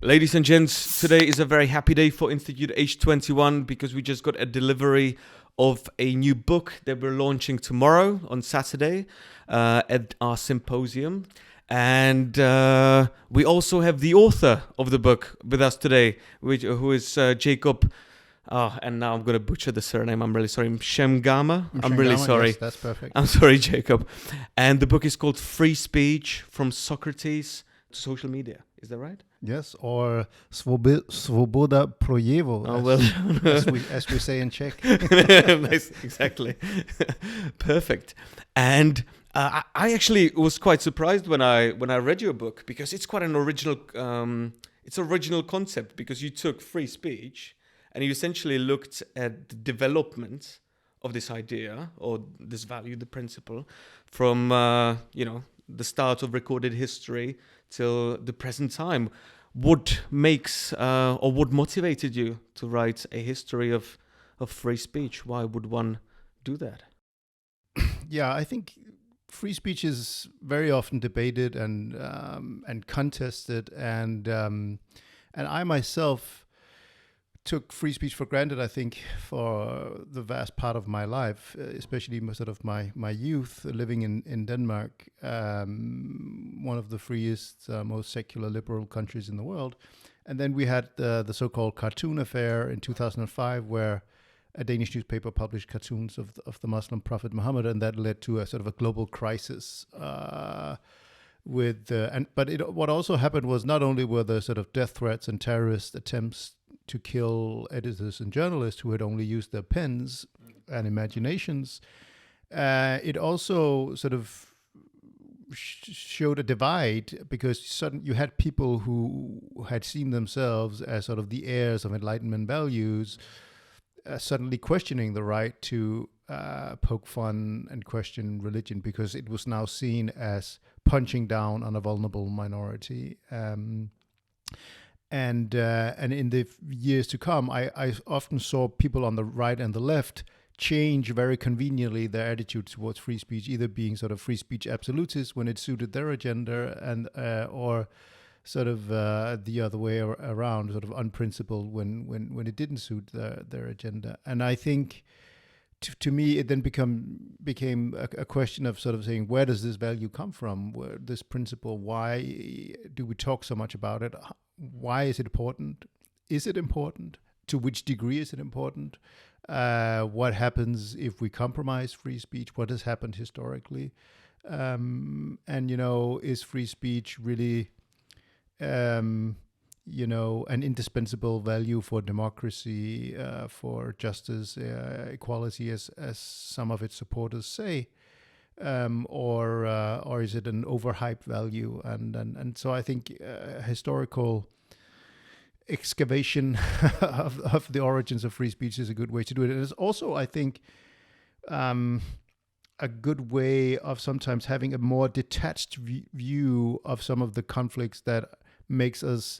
Ladies and gents, today is a very happy day for Institute H21 because we just got a delivery of a new book that we're launching tomorrow on Saturday at our symposium. And we also have the author of the book with us today, who is Jacob. And now I'm going to butcher the surname. I'm really sorry. Mchangama. I'm really sorry. Yes, that's perfect. I'm sorry, Jacob. And the book is called Free Speech from Socrates to Social Media. Is that right? Yes, or svoboda projevo, as we say in Czech. Nice, exactly. Perfect. And I actually was quite surprised when I read your book, because it's quite an original concept, because you took free speech and you essentially looked at the development of this idea or this value, the principle, from the start of recorded history till the present time. What makes or what motivated you to write a history of free speech? Why would one do that? Yeah, I think free speech is very often debated and contested, and I myself took free speech for granted, I think, for the vast part of my life, especially sort of my youth, living in Denmark, one of the freest, most secular liberal countries in the world. And then we had the so-called cartoon affair in 2005, where a Danish newspaper published cartoons of the Muslim prophet Muhammad, and that led to a sort of a global crisis. What also happened was, not only were there sort of death threats and terrorist attempts to kill editors and journalists who had only used their pens and imaginations, it also sort of showed a divide, because you had people who had seen themselves as sort of the heirs of Enlightenment values, suddenly questioning the right to poke fun and question religion, because it was now seen as punching down on a vulnerable minority. And in the years to come, I often saw people on the right and the left change very conveniently their attitude towards free speech, either being sort of free speech absolutists when it suited their agenda, and or sort of the other way around, sort of unprincipled when it didn't suit their agenda. And I think, to me, it then became a question of sort of saying, where does this value come from? Where this principle? Why do we talk so much about it? Why is it important? Is it important? To which degree is it important? What happens if we compromise free speech? What has happened historically? And, is free speech really, an indispensable value for democracy, for justice, equality, as some of its supporters say? Or is it an overhyped value? And so I think historical excavation of the origins of free speech is a good way to do it. And it's also, I think, a good way of sometimes having a more detached view of some of the conflicts that makes us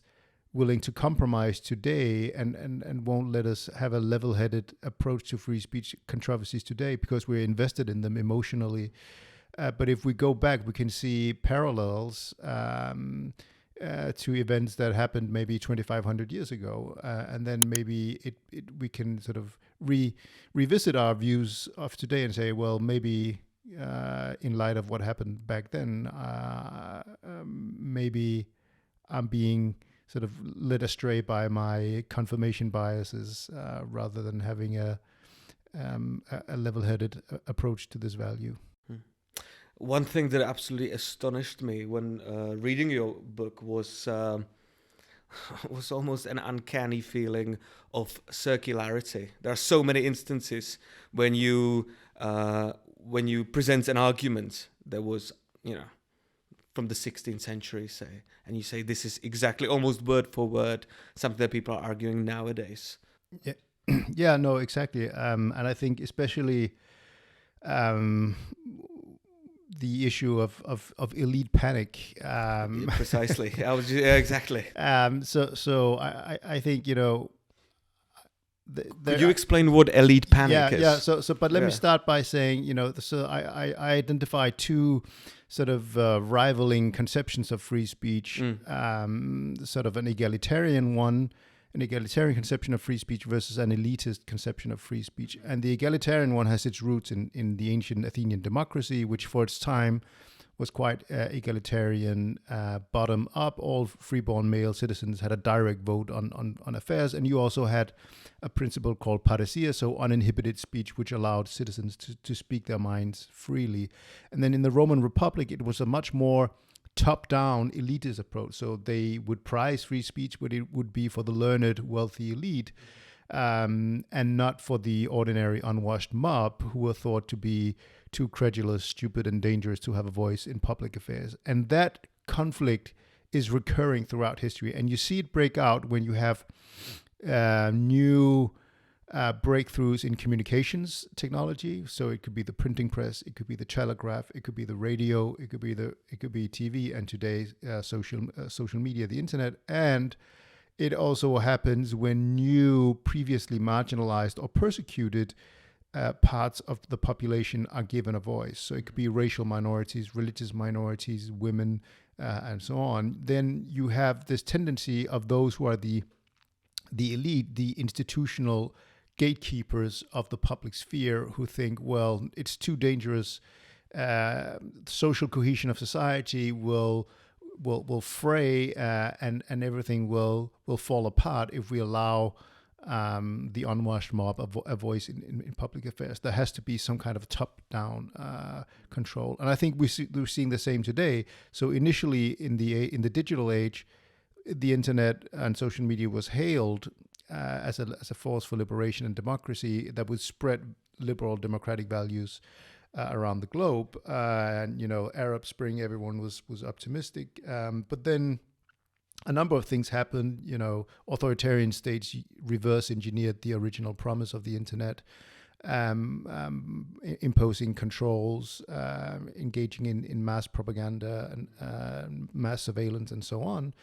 willing to compromise today, and won't let us have a level-headed approach to free speech controversies today, because we're invested in them emotionally. But if we go back, we can see parallels to events that happened maybe 2,500 years ago, and then maybe we can sort of revisit our views of today and say, well, maybe in light of what happened back then, maybe I'm being sort of led astray by my confirmation biases, rather than having a level-headed approach to this value. One thing that absolutely astonished me when reading your book was almost an uncanny feeling of circularity. There are so many instances when you present an argument that was, from the 16th century, say, and you say this is exactly, almost word for word, something that people are arguing nowadays. Yeah, yeah, no, exactly. And I think especially the issue of elite panic. Precisely. Exactly. So I think, could you explain what elite panic is? Yeah. So, but let me start by saying, so I identify two sort of rivaling conceptions of free speech, sort of an egalitarian conception of free speech versus an elitist conception of free speech. And the egalitarian one has its roots in the ancient Athenian democracy, which for its time was quite egalitarian, bottom up. All freeborn male citizens had a direct vote on affairs. And you also had a principle called parousia, so uninhibited speech, which allowed citizens to speak their minds freely. And then in the Roman Republic, it was a much more top-down elitist approach. So they would prize free speech, but it would be for the learned, wealthy elite, and not for the ordinary unwashed mob who were thought to be too credulous, stupid, and dangerous to have a voice in public affairs. And that conflict is recurring throughout history. And you see it break out when you have new breakthroughs in communications technology. So it could be the printing press, it could be the telegraph, it could be the radio, it could be TV, and today social media, the internet. And it also happens when new, previously marginalized or persecuted parts of the population are given a voice. So it could be racial minorities, religious minorities, women, and so on. Then you have this tendency of those who are the elite, the institutional gatekeepers of the public sphere, who think, well, it's too dangerous. Social cohesion of society will fray, and everything will fall apart if we allow the unwashed mob a voice in public affairs. There has to be some kind of top-down control, and I think we're seeing the same today. So initially, in the digital age, the internet and social media was hailed as a force for liberation and democracy that would spread liberal democratic values around the globe. And Arab Spring, everyone was optimistic, but then a number of things happened. Authoritarian states reverse engineered the original promise of the internet, imposing controls, engaging in mass propaganda and mass surveillance and so on.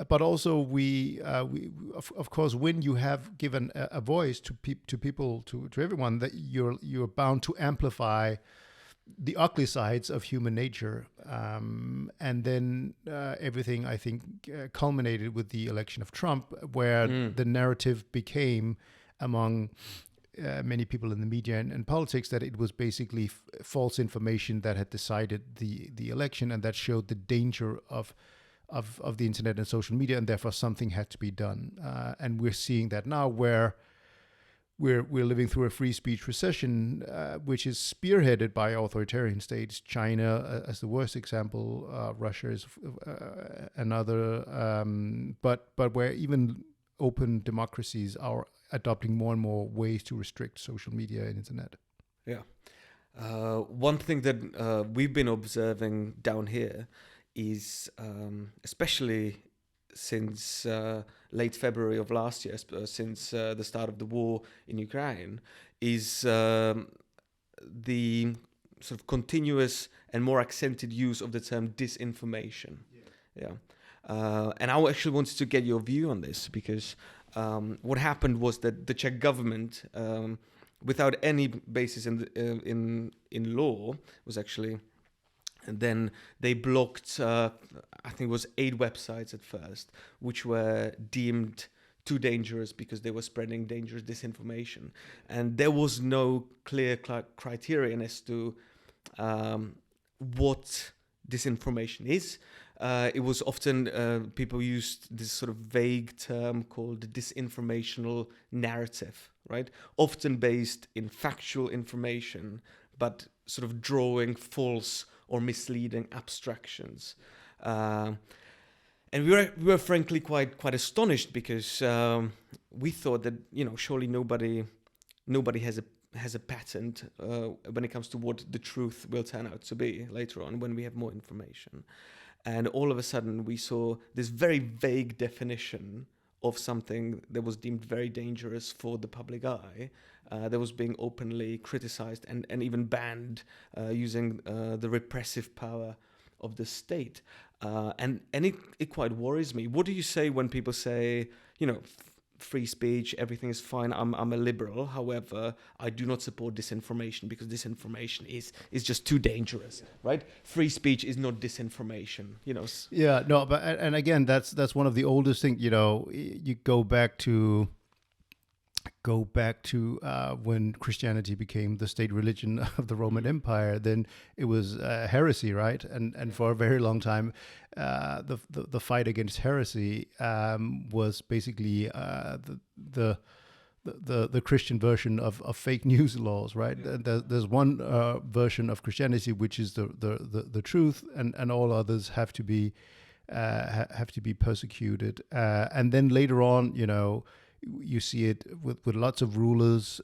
But also, we of course, when you have given a voice to people, to everyone, that you're bound to amplify the ugly sides of human nature, and then everything, I think, culminated with the election of Trump, where the narrative became among many people in the media and politics that it was basically false information that had decided the election, and that showed the danger of the internet and social media, and therefore something had to be done. And we're seeing that now, where we're living through a free speech recession, which is spearheaded by authoritarian states. China as the worst example, Russia is another, but where even open democracies are adopting more and more ways to restrict social media and internet. Yeah. One thing that we've been observing down here is, especially since late February of last year, since the start of the war in Ukraine, is the sort of continuous and more accented use of the term disinformation. Yeah. And I actually wanted to get your view on this, because what happened was that the Czech government, without any basis in law, was actually... And then they blocked, I think it was 8 websites at first, which were deemed too dangerous because they were spreading dangerous disinformation. And there was no clear criterion as to what disinformation is. It was often, people used this sort of vague term called the disinformational narrative, right? Often based in factual information, but sort of drawing false or misleading abstractions, and we were frankly quite astonished, because we thought that surely nobody has a patent when it comes to what the truth will turn out to be later on when we have more information. And all of a sudden we saw this very vague definition of something that was deemed very dangerous for the public eye, that was being openly criticized and even banned, using the repressive power of the state. And it quite worries me. What do you say when people say, free speech, everything is fine. I'm a liberal. However, I do not support disinformation because disinformation is just too dangerous, right? Free speech is not disinformation, you know. Yeah, no, but and again, that's one of the oldest things. You know, you go back to when Christianity became the state religion of the Roman Empire. Then it was heresy, right? And for a very long time, the fight against heresy was basically the Christian version of fake news laws, right? Yeah. There's one version of Christianity which is the truth, and all others have to be persecuted. And then later on, you know, you see it with lots of rulers,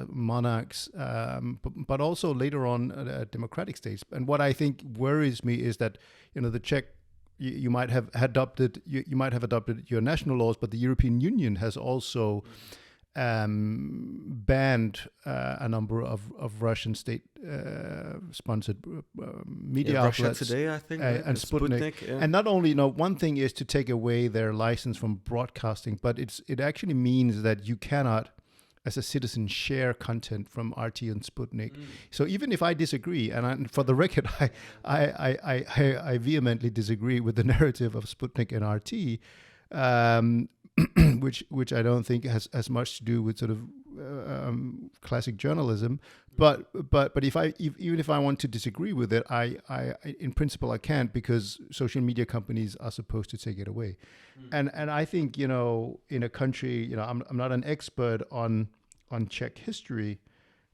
monarchs, but also later on democratic states. And what I think worries me is that, you know, the Czech, you might have adopted your national laws, but the European Union has also banned a number of Russian state sponsored media outlets. Russia Today, I think, and Sputnik. Yeah. And not only, you know, one thing is to take away their license from broadcasting, but it actually means that you cannot, as a citizen, share content from RT and Sputnik. So even if I disagree, and for the record, I vehemently disagree with the narrative of Sputnik and RT, which I don't think has much to do with sort of classic journalism. But even if I want to disagree with it, I in principle I can't, because social media companies are supposed to take it away. And I think, you know, in a country, you know, I'm not an expert on Czech history,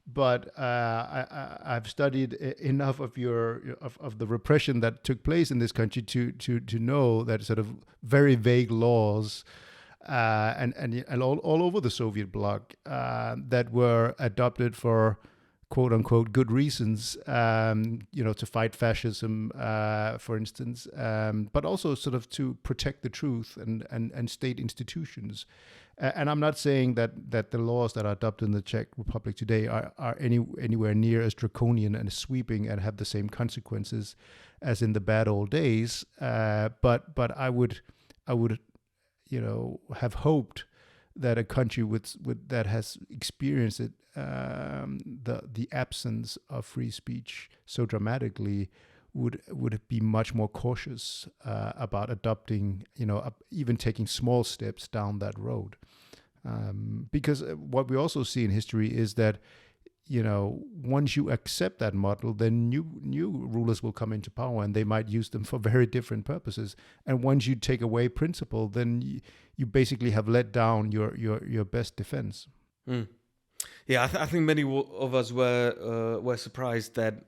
but I've studied enough of the repression that took place in this country to know that sort of very vague laws and all over the Soviet bloc that were adopted for quote unquote good reasons, you know, to fight fascism, for instance, but also sort of to protect the truth and state institutions. And I'm not saying that the laws that are adopted in the Czech Republic today are anywhere near as draconian and sweeping and have the same consequences as in the bad old days. But I would, you know, have hoped that a country with that has experienced it, the absence of free speech so dramatically, would be much more cautious about adopting, you know, even taking small steps down that road. Because what we also see in history is that, you know, once you accept that model, then new rulers will come into power, and they might use them for very different purposes. And once you take away principle, then you basically have let down your best defense. Yeah, I think many of us were surprised that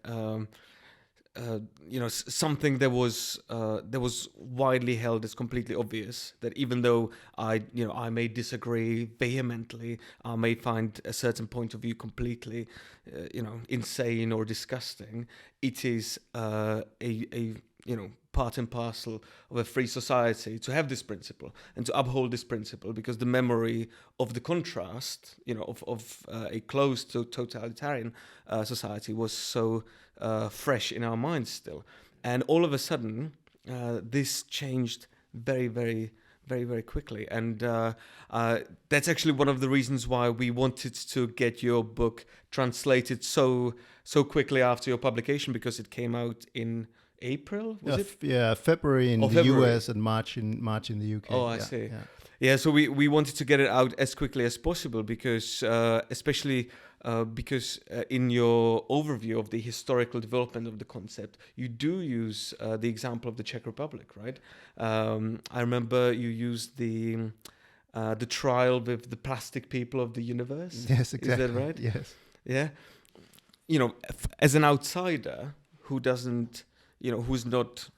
you know, something that was widely held as completely obvious, that even though I may disagree vehemently, I may find a certain point of view completely you know, insane or disgusting, it is a you know, part and parcel of a free society to have this principle and to uphold this principle, because the memory of the contrast, you know, of a closed to totalitarian society was so fresh in our minds still. And all of a sudden, this changed very, very, very, very quickly. And that's actually one of the reasons why we wanted to get your book translated so quickly after your publication, because it came out in April, was it? Yeah, February in the US and March in the UK. Oh, I see. Yeah, so we wanted to get it out as quickly as possible, because especially because in your overview of the historical development of the concept, you do use the example of the Czech Republic, right? I remember you used the trial with the plastic people of the universe. Yes, exactly. Is that right? Yes. Yeah. You know, as an outsider who doesn't, you know, who's not,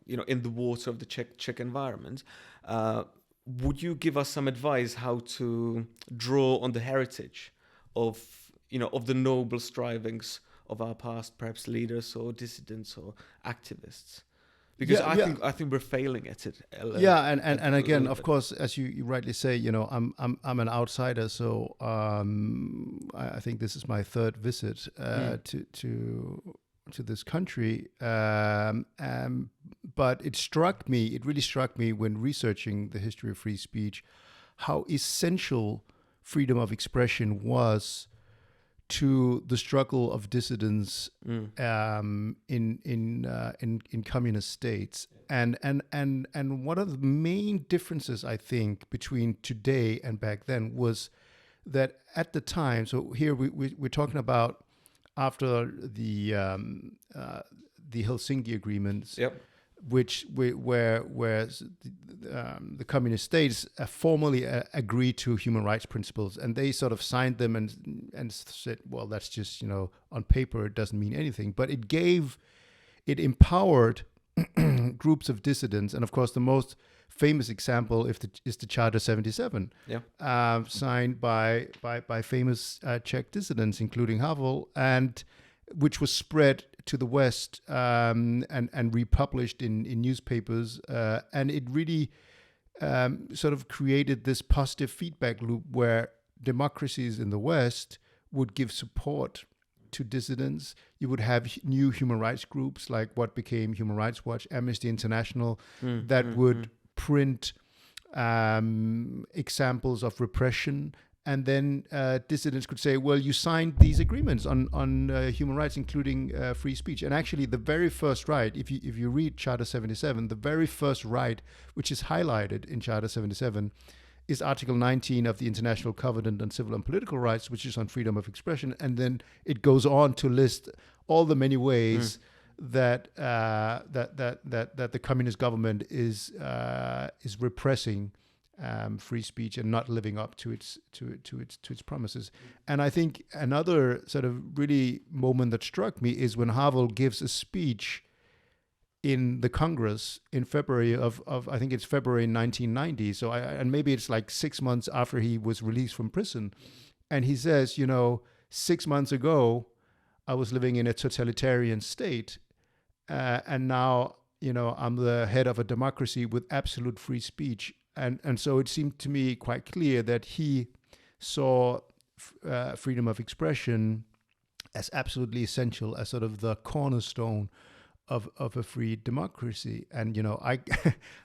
you know, in the water of the Czech environment, would you give us some advice how to draw on the heritage of, you know, of the noble strivings of our past, perhaps leaders or dissidents or activists? Because I think we're failing at it. And again, of course, as you rightly say, you know, I'm an outsider, so I think this is my third visit to this country, but it really struck me when researching the history of free speech, how essential freedom of expression was to the struggle of dissidents in communist states. And one of the main differences, I think, between today and back then was that at the time, so here we're talking about after the Helsinki agreements, Yep. where the communist states formally agreed to human rights principles, and they sort of signed them and said, well, that's just, on paper it doesn't mean anything, but it empowered groups of dissidents. And of course the most famous example is the Charter 77, signed by famous Czech dissidents, including Havel, and which was spread to the West and republished in newspapers. And it really sort of created this positive feedback loop where democracies in the West would give support to dissidents. You would have new human rights groups like what became Human Rights Watch, Amnesty International, that would print examples of repression. And then dissidents could say, well, you signed these agreements on human rights, including free speech. And actually, the very first right, if you read Charter 77, the very first right, which is highlighted in Charter 77, is Article 19 of the International Covenant on Civil and Political Rights, which is on freedom of expression. And then it goes on to list all the many ways that the communist government is repressing free speech and not living up to its promises. And I think another sort of really moment that struck me is when Havel gives a speech in the Congress in February of I think it's February 1990. So and maybe it's like 6 months after he was released from prison, and he says, 6 months ago I was living in a totalitarian state, and now I'm the head of a democracy with absolute free speech. And so it seemed to me quite clear that he saw freedom of expression as absolutely essential, as sort of the cornerstone of a free democracy. And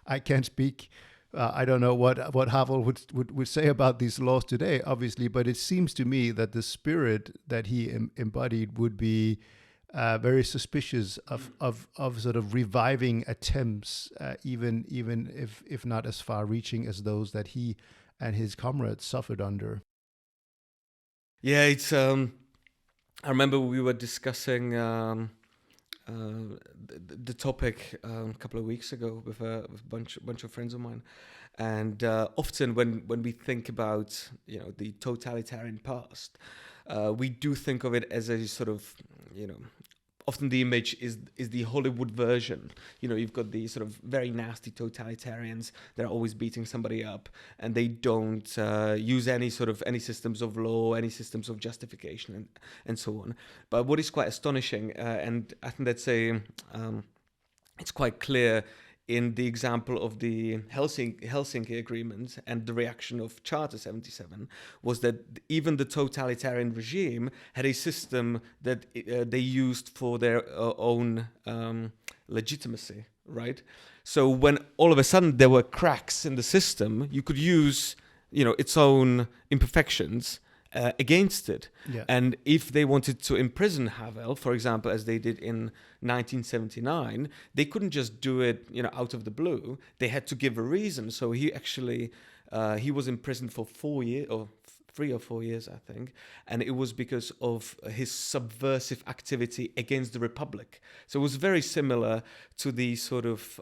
I can't speak. I don't know what Havel would say about these laws today, obviously, but it seems to me that the spirit that he embodied would be very suspicious of sort of reviving attempts, even if not as far-reaching as those that he and his comrades suffered under. Yeah, it's. I remember we were discussing the topic a couple of weeks ago with a bunch of friends of mine, and often when we think about the totalitarian past, we do think of it as a sort of often the image is the Hollywood version. You've got these sort of very nasty totalitarians that are always beating somebody up, and they don't use any systems of law, any systems of justification, and so on. But what is quite astonishing, and I think that's it's quite clear in the example of the Helsinki Agreement and the reaction of Charter 77, was that even the totalitarian regime had a system that they used for their own legitimacy, right? So when all of a sudden there were cracks in the system, you could use, its own imperfections against it. Yeah. And if they wanted to imprison Havel, for example, as they did in 1979, they couldn't just do it, out of the blue. They had to give a reason. So he actually, he was imprisoned for 4 years, or 3 or 4 years, I think. And it was because of his subversive activity against the Republic. So it was very similar to the sort of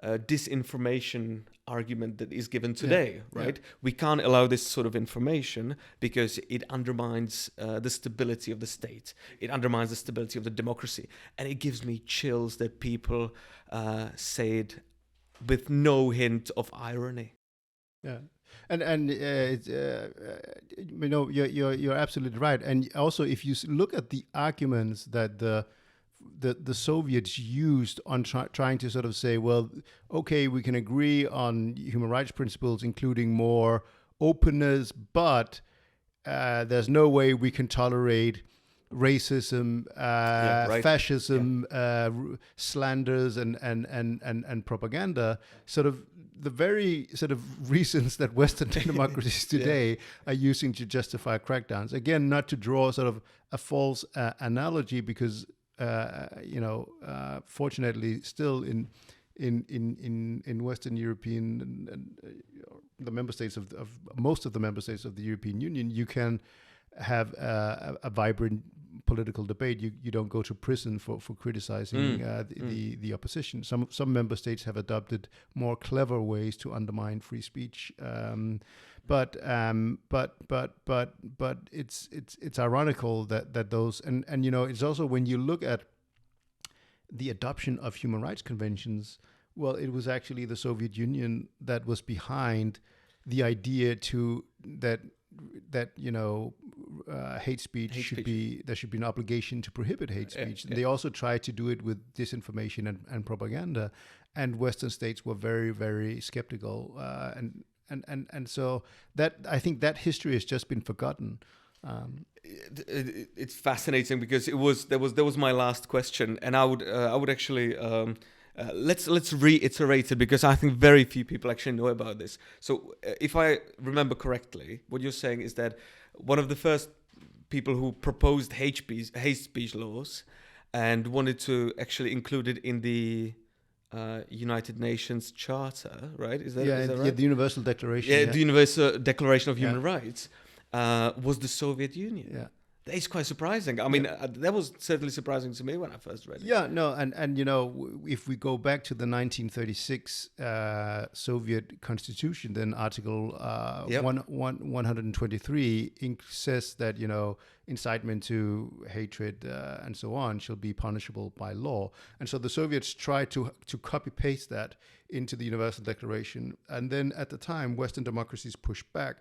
disinformation argument that is given today, right? Yeah. We can't allow this sort of information because it undermines the stability of the state. It undermines the stability of the democracy. And it gives me chills that people say it with no hint of irony. Yeah. And you're absolutely right. And also, if you look at the arguments that the Soviets used on trying to sort of say, well, okay, we can agree on human rights principles, including more openness, but there's no way we can tolerate racism, fascism, slanders, and propaganda. Sort of the very sort of reasons that Western democracies today are using to justify crackdowns. Again, not to draw sort of a false analogy, because fortunately, still in Western European the member states of most of the member states of the European Union, you can have a vibrant political debate. You don't go to prison for criticizing the opposition. Some member states have adopted more clever ways to undermine free speech. But it's ironical that those and it's also, when you look at the adoption of human rights conventions, well, it was actually the Soviet Union that was behind the idea that hate speech there should be an obligation to prohibit hate speech. They also tried to do it with disinformation and propaganda, and Western states were very, very skeptical. And so that, I think that history has just been forgotten. It's fascinating, because that was my last question, and I would actually let's reiterate it, because I think very few people actually know about this. So if I remember correctly, what you're saying is that one of the first people who proposed hate speech laws and wanted to actually include it in the United Nations Charter, right? Is that right? Yeah, the Universal Declaration. Yeah, the Universal Declaration of Human Rights was the Soviet Union. Yeah. That is quite surprising. I mean, that was certainly surprising to me when I first read it. Yeah, no, and if we go back to the 1936 Soviet Constitution, then Article 123 says that incitement to hatred and so on shall be punishable by law. And so the Soviets tried to copy paste that into the Universal Declaration, and then at the time Western democracies pushed back,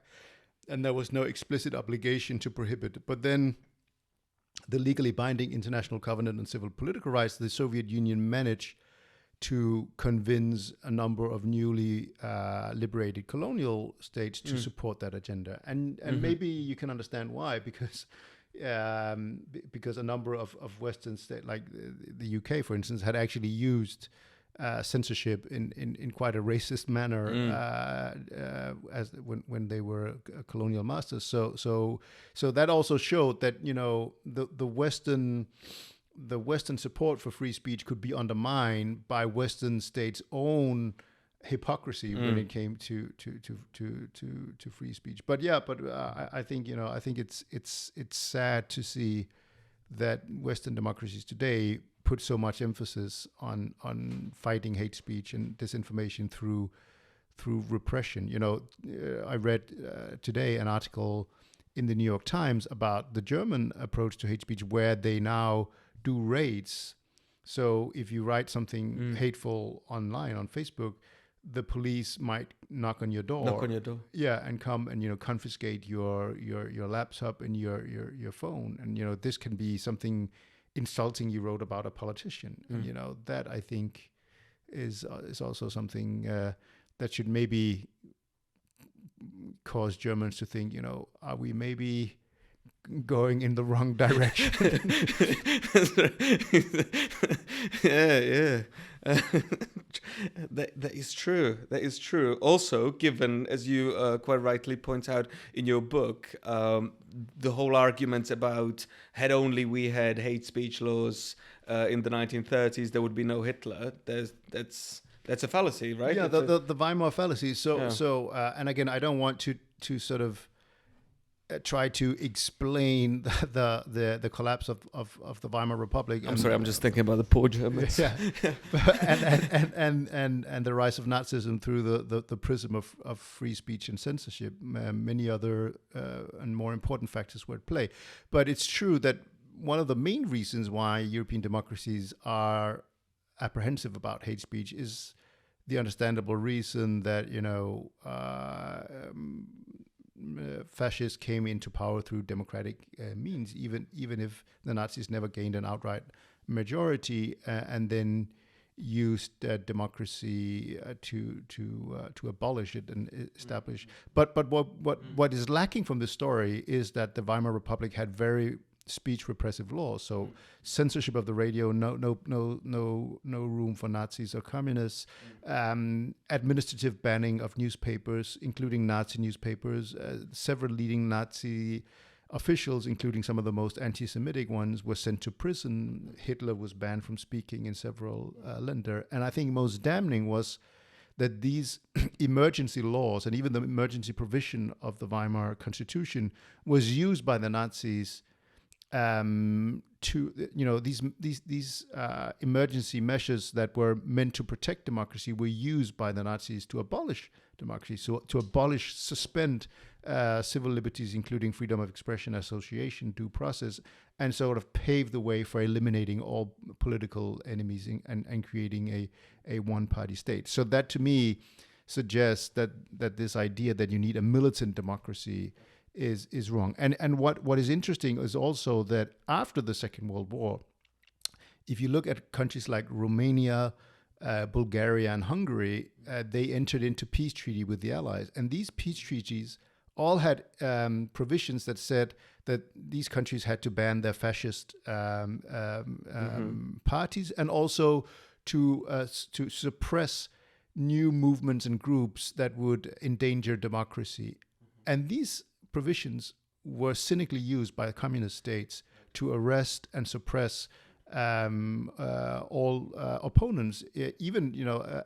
and there was no explicit obligation to prohibit. But then the legally binding International Covenant on Civil Political Rights, the Soviet Union managed to convince a number of newly liberated colonial states to support that agenda. And maybe you can understand why, because a number of Western states, like the UK, for instance, had actually used censorship in quite a racist manner as when they were colonial masters. So that also showed that the Western support for free speech could be undermined by Western states' own hypocrisy when it came to free speech. But I think it's sad to see that Western democracies today put so much emphasis on fighting hate speech and disinformation through repression. I read today an article in the New York Times about the German approach to hate speech, where they now do raids. So if you write something hateful online on Facebook, the police might knock on your door. Yeah, and come and confiscate your laptop and your phone. And this can be something insulting you wrote about a politician. And that, I think, is also something that should maybe cause Germans to think, are we maybe going in the wrong direction? Yeah. That is true. That is true. Also, given, as you quite rightly point out in your book, the whole argument about had only we had hate speech laws in the 1930s, there would be no Hitler. That's a fallacy, right? Yeah, the Weimar fallacy. So and again, I don't want to sort of try to explain the collapse of the Weimar Republic. I'm sorry, I'm just thinking about the poor Germans. Yeah, and the rise of Nazism through the prism of free speech and censorship. Many other and more important factors were at play. But it's true that one of the main reasons why European democracies are apprehensive about hate speech is the understandable reason that fascists came into power through democratic means, even if the Nazis never gained an outright majority, and then used democracy to abolish it and establish. But what is lacking from this story is that the Weimar Republic had very speech repressive laws. So censorship of the radio, no room for Nazis or communists, administrative banning of newspapers, including Nazi newspapers. Several leading Nazi officials, including some of the most anti-Semitic ones, were sent to prison. Hitler was banned from speaking in several länder. And I think most damning was that these emergency laws and even the emergency provision of the Weimar Constitution was used by the Nazis to, these emergency measures that were meant to protect democracy were used by the Nazis to abolish democracy, so to suspend civil liberties, including freedom of expression, association, due process, and sort of pave the way for eliminating all political enemies and creating a one-party state. So that, to me, suggests that this idea that you need a militant democracy is wrong. And what is interesting is also that after the Second World War, if you look at countries like Romania, Bulgaria, and Hungary, they entered into peace treaty with the Allies. And these peace treaties all had provisions that said that these countries had to ban their fascist parties, and also to suppress new movements and groups that would endanger democracy. And these provisions were cynically used by communist states to arrest and suppress all opponents, even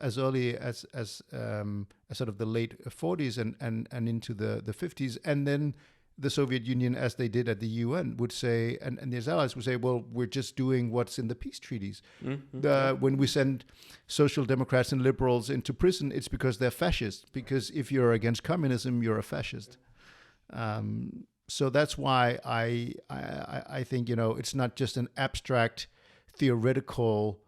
as early as sort of the late 40s and into the 50s, and then the Soviet Union, as they did at the UN, would say, and its allies would say, well, we're just doing what's in the peace treaties. When we send social democrats and liberals into prison, it's because they're fascist. Because if you're against communism, you're a fascist. So that's why I think it's not just an abstract theoretical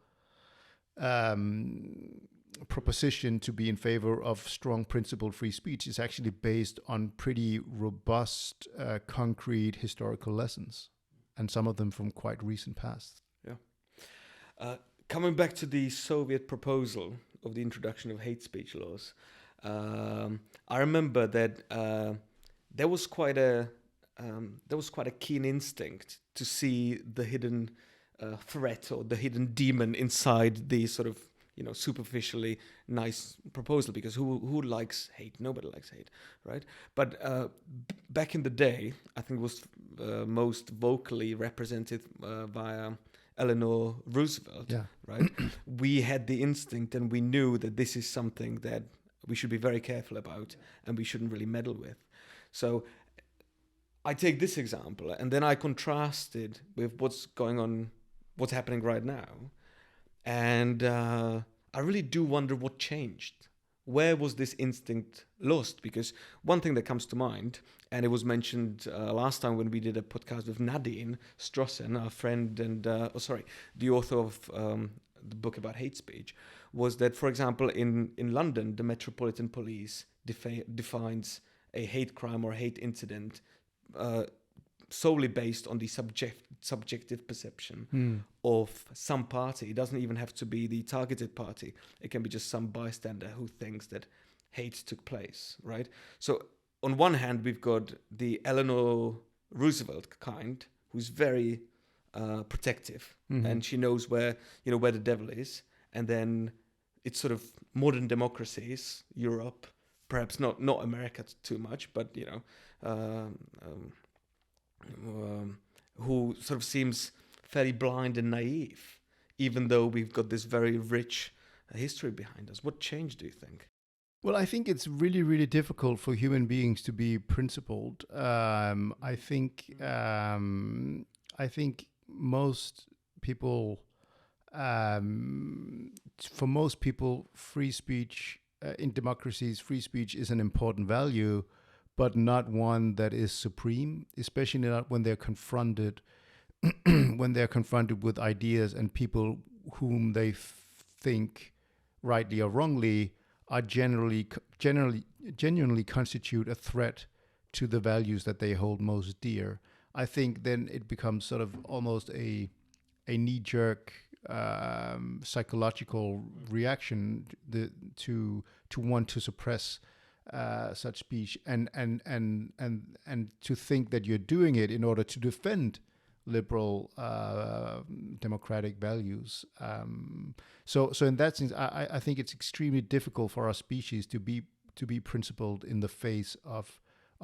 proposition to be in favor of strong principled free speech. Is actually based on pretty robust, concrete historical lessons, and some of them from quite recent past. Yeah. Coming back to the Soviet proposal of the introduction of hate speech laws, I remember that there was quite a keen instinct to see the hidden threat or the hidden demon inside the sort of superficially nice proposal, because who likes hate? Nobody likes hate, right? But back in the day, I think it was most vocally represented via Eleanor Roosevelt, right? We had the instinct and we knew that this is something that we should be very careful about and we shouldn't really meddle with. So I take this example and then I contrast it with what's happening right now. And I really do wonder what changed. Where was this instinct lost? Because one thing that comes to mind, and it was mentioned last time when we did a podcast with Nadine Strossen, our friend and, the author of the book about hate speech, was that, for example, in London, the Metropolitan Police defines a hate crime or hate incident solely based on the subjective perception of some party. It doesn't even have to be the targeted party. It can be just some bystander who thinks that hate took place, right? So on one hand, we've got the Eleanor Roosevelt kind, who's very protective, and she knows where the devil is. And then it's sort of modern democracies, Europe, perhaps not America too much, but who sort of seems fairly blind and naive, even though we've got this very rich history behind us. What changed, do you think? Well, I think it's really, really difficult for human beings to be principled. I think most people, for most people, free speech in democracies, free speech is an important value, but not one that is supreme, especially not when they're confronted with ideas and people whom they think, rightly or wrongly, are genuinely constitute a threat to the values that they hold most dear. I think then it becomes sort of almost a knee-jerk psychological reaction to want to suppress such speech and to think that you're doing it in order to defend liberal democratic values. So in that sense, I think it's extremely difficult for our species to be principled in the face of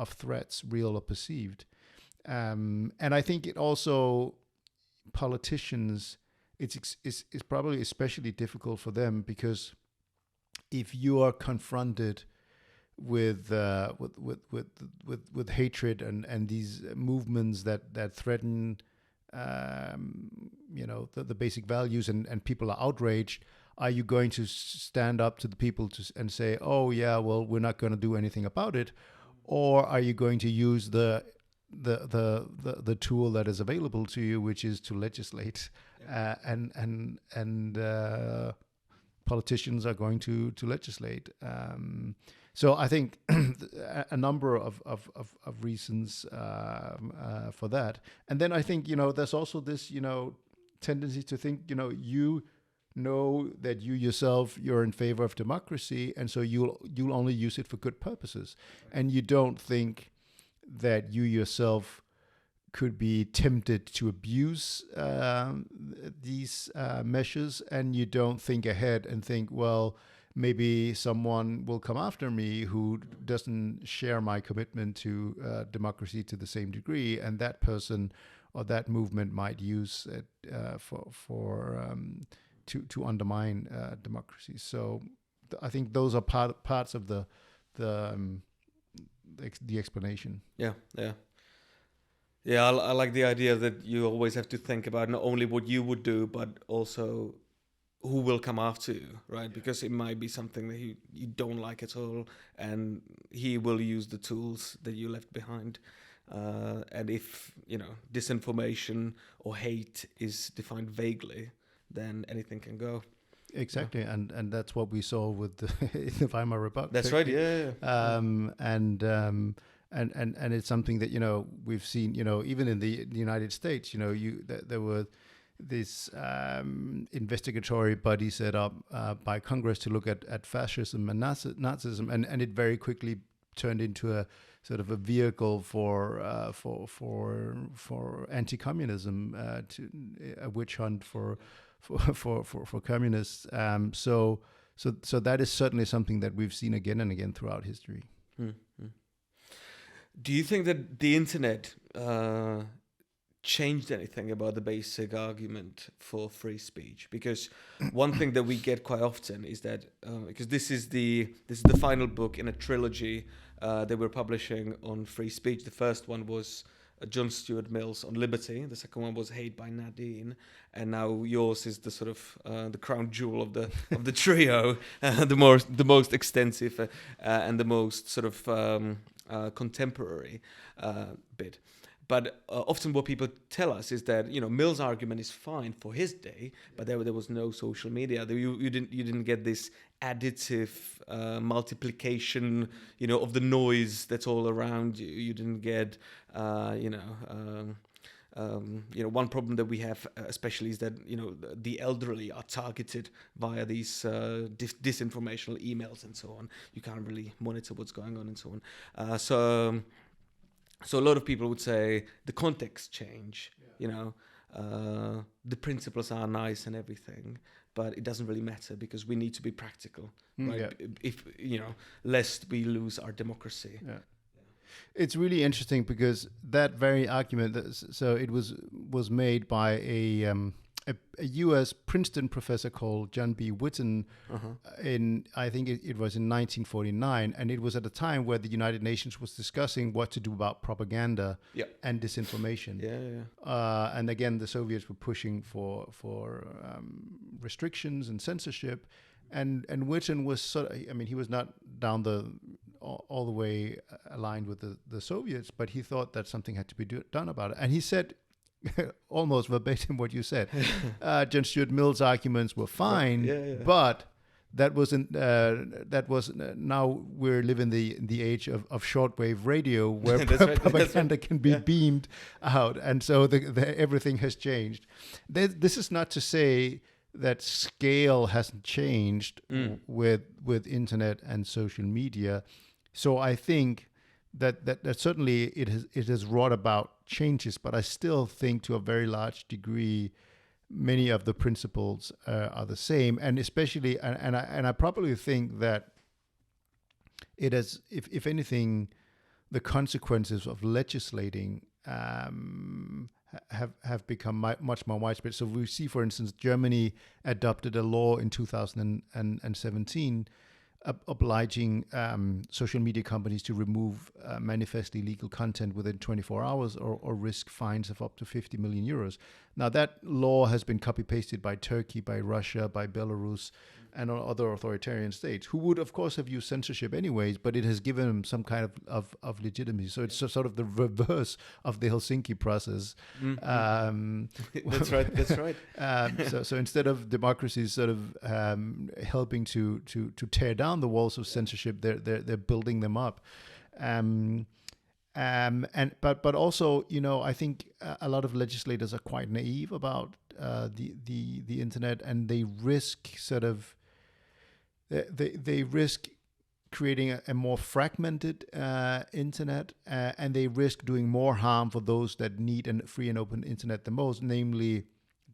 threats, real or perceived. And I think it also, politicians, it's probably especially difficult for them, because if you are confronted with hatred and these movements that threaten the basic values, and people are outraged, are you going to stand up to the people and say, oh yeah, well, we're not going to do anything about it, or are you going to use the tool that is available to you, which is to legislate? And politicians are going to legislate. So I think a number of reasons for that. And then I think, there's also this, tendency to think, you know that you yourself, you're in favor of democracy, and so you'll only use it for good purposes. And you don't think that you yourself could be tempted to abuse these measures, and you don't think ahead and think, well, maybe someone will come after me who doesn't share my commitment to democracy to the same degree, and that person or that movement might use it to undermine democracy. So I think those are parts of the explanation. Yeah. I like the idea that you always have to think about not only what you would do, but also who will come after you, right? Because it might be something that you don't like at all, and he will use the tools that you left behind. And if, disinformation or hate is defined vaguely, then anything can go. Exactly, and that's what we saw with the Weimar Republic. That's right, yeah. And it's something that we've seen even in the United States. There were this investigatory body set up by Congress to look at fascism and Nazism, and it very quickly turned into a sort of a vehicle for anti-communism, a witch hunt for communists. So that is certainly something that we've seen again and again throughout history. Mm-hmm. Do you think that the internet changed anything about the basic argument for free speech? Because one thing that we get quite often is that because this is the final book in a trilogy that we're publishing on free speech. The first one was John Stuart Mill's on liberty. The second one was Hate by Nadine, and now yours is the sort of the crown jewel of the trio, the most extensive and the most sort of contemporary bit. But often what people tell us is that Mill's argument is fine for his day, but there was no social media. You didn't get this additive multiplication, of the noise that's all around you. You didn't get, one problem that we have especially is that the elderly are targeted via these disinformational emails and so on. You can't really monitor what's going on and so on. So a lot of people would say the context change, the principles are nice and everything, but it doesn't really matter because we need to be practical, right? Yeah. If lest we lose our democracy. Yeah. It's really interesting because that very argument, so it was made by a U.S. Princeton professor called John B. Whitten I think it was in 1949, and it was at a time where the United Nations was discussing what to do about propaganda and disinformation. And again, the Soviets were pushing for restrictions and censorship, and Whitten was he was not down all the way aligned with the Soviets, but he thought that something had to be done about it, and he said almost verbatim what you said. John Stuart Mill's arguments were fine, but that wasn't. Now we're living the age of shortwave radio, where propaganda can be beamed out, and so everything has changed. This is not to say that scale hasn't changed with internet and social media. So I think that certainly it has wrought about changes, but I still think to a very large degree, many of the principles are the same, and especially, and I probably think that it has, if anything, the consequences of legislating have become much more widespread. So we see, for instance, Germany adopted a law in 2017 obliging social media companies to remove manifestly illegal content within 24 hours or risk fines of up to 50 million euros. Now, that law has been copy-pasted by Turkey, by Russia, by Belarus, and other authoritarian states, who would, of course, have used censorship anyways, but it has given them some kind of legitimacy. So it's sort of the reverse of the Helsinki process. That's right. That's right. So instead of democracies sort of helping to tear down the walls of censorship, they're building them up. But also, I think a lot of legislators are quite naive about the internet, and they risk they risk creating a more fragmented internet, and they risk doing more harm for those that need a free and open internet the most, namely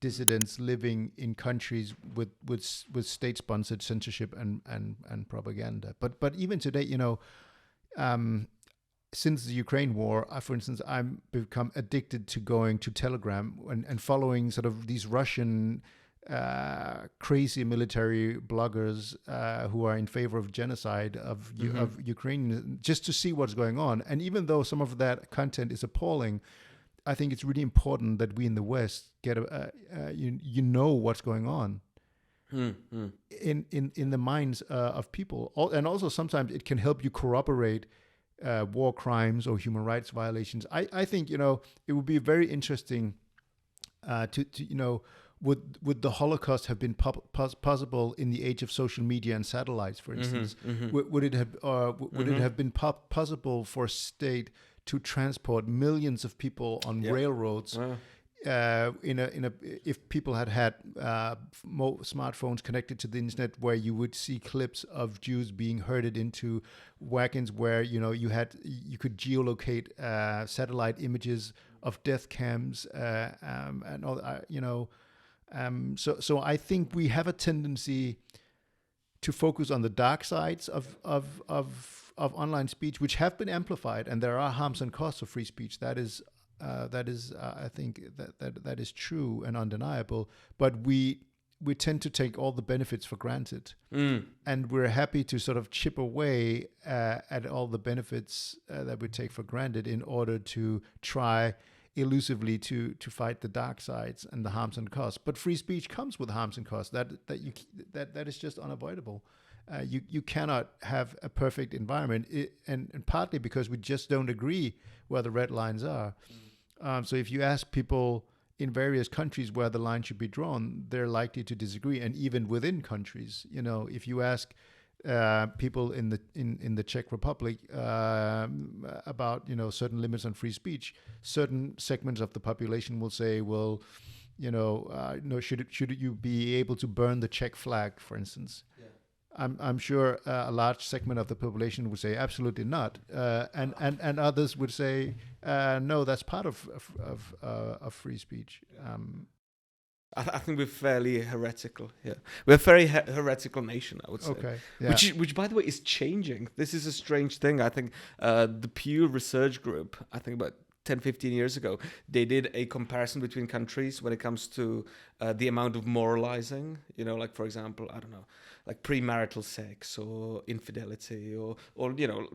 dissidents living in countries with state-sponsored censorship and propaganda. But even today, since the Ukraine war, for instance, I'm become addicted to going to Telegram and following sort of these Russian crazy military bloggers who are in favor of genocide of Ukraine, just to see what's going on. And even though some of that content is appalling, I think it's really important that we in the West get what's going on in the minds of people, and also sometimes it can help you corroborate war crimes or human rights violations. I think it would be very interesting to would the Holocaust have been possible in the age of social media and satellites, for instance? Would it have been possible for a state to transport millions of people on railroads? If people had smartphones connected to the internet, where you would see clips of Jews being herded into wagons, where you could geolocate satellite images of death camps and all. So I think we have a tendency to focus on the dark sides of online speech, which have been amplified, and there are harms and costs of free speech. That is, I think that is true and undeniable. But we tend to take all the benefits for granted, and we're happy to sort of chip away at all the benefits that we take for granted in order to try elusively to fight the dark sides and the harms and costs. But free speech comes with harms and costs. That is just unavoidable. You cannot have a perfect environment, and partly because we just don't agree where the red lines are. So if you ask people in various countries where the line should be drawn, they're likely to disagree. And even within countries, if you ask people in the Czech Republic about certain limits on free speech, certain segments of the population will say, well, no, should you be able to burn the Czech flag, for instance? Yeah. I'm sure a large segment of the population would say absolutely not, and others would say no, that's part of free speech. I think we're fairly heretical here. We're a very heretical nation, I would say. Okay. Yeah. Which, by the way, is changing. This is a strange thing. I think the Pew Research Group, I think about 10, 15 years ago, they did a comparison between countries when it comes to the amount of moralizing. Like, for example, I don't know, like premarital sex or infidelity or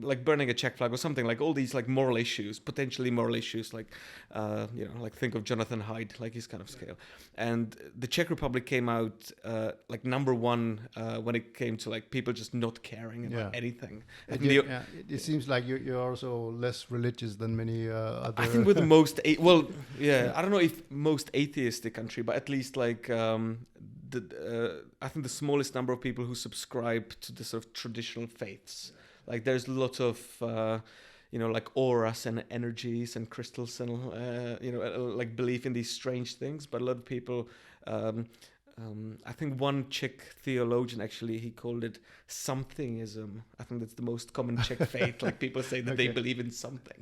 like burning a Czech flag or something, like all these like moral issues, potentially moral issues, like like think of Jonathan Haidt, like his kind of scale. And the Czech Republic came out like number one when it came to like people just not caring about anything. It seems like you're also less religious than many other. I think we're the most I don't know if most atheistic country, but at least like I think the smallest number of people who subscribe to the sort of traditional faiths. Like there's a lot of like auras and energies and crystals and like belief in these strange things, but a lot of people I think one Czech theologian actually, he called it somethingism. I think that's the most common Czech faith. Like people say that they believe in something,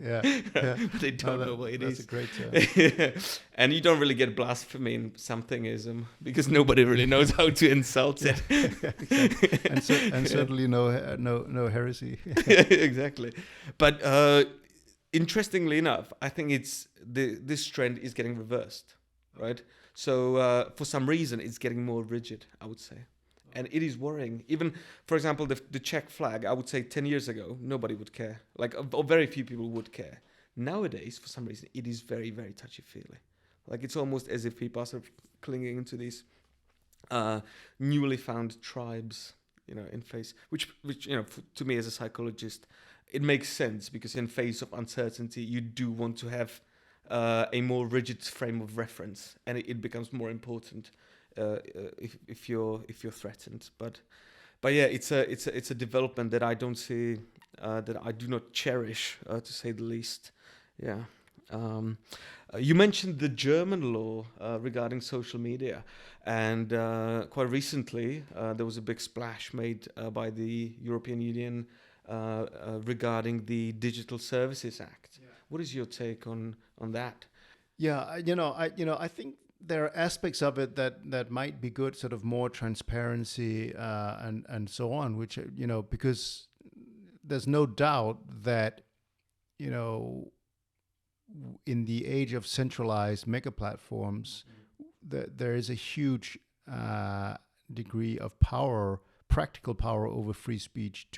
but they don't know what it is. That's a great term. And you don't really get blasphemy in somethingism because nobody really knows how to insult it. Exactly. And certainly no heresy. Exactly. But interestingly enough, I think this trend is getting reversed, right? So for some reason, it's getting more rigid, I would say. And it is worrying. Even, for example, the Czech flag, I would say 10 years ago, nobody would care. Like, or very few people would care. Nowadays, for some reason, it is very, very touchy-feely. Like, it's almost as if people are sort of clinging into these newly found tribes, in face, which to me as a psychologist, it makes sense because in face of uncertainty, you do want to have a more rigid frame of reference, and it becomes more important if you're threatened. But yeah, it's a development that I don't see, that I do not cherish, to say the least. Yeah. You mentioned the German law regarding social media, and quite recently there was a big splash made by the European Union regarding the Digital Services Act. Yeah. What is your take on that? Yeah, I think there are aspects of it that might be good, sort of more transparency and so on, which because there's no doubt that in the age of centralized mega platforms, there is a huge degree of power, practical power over free speech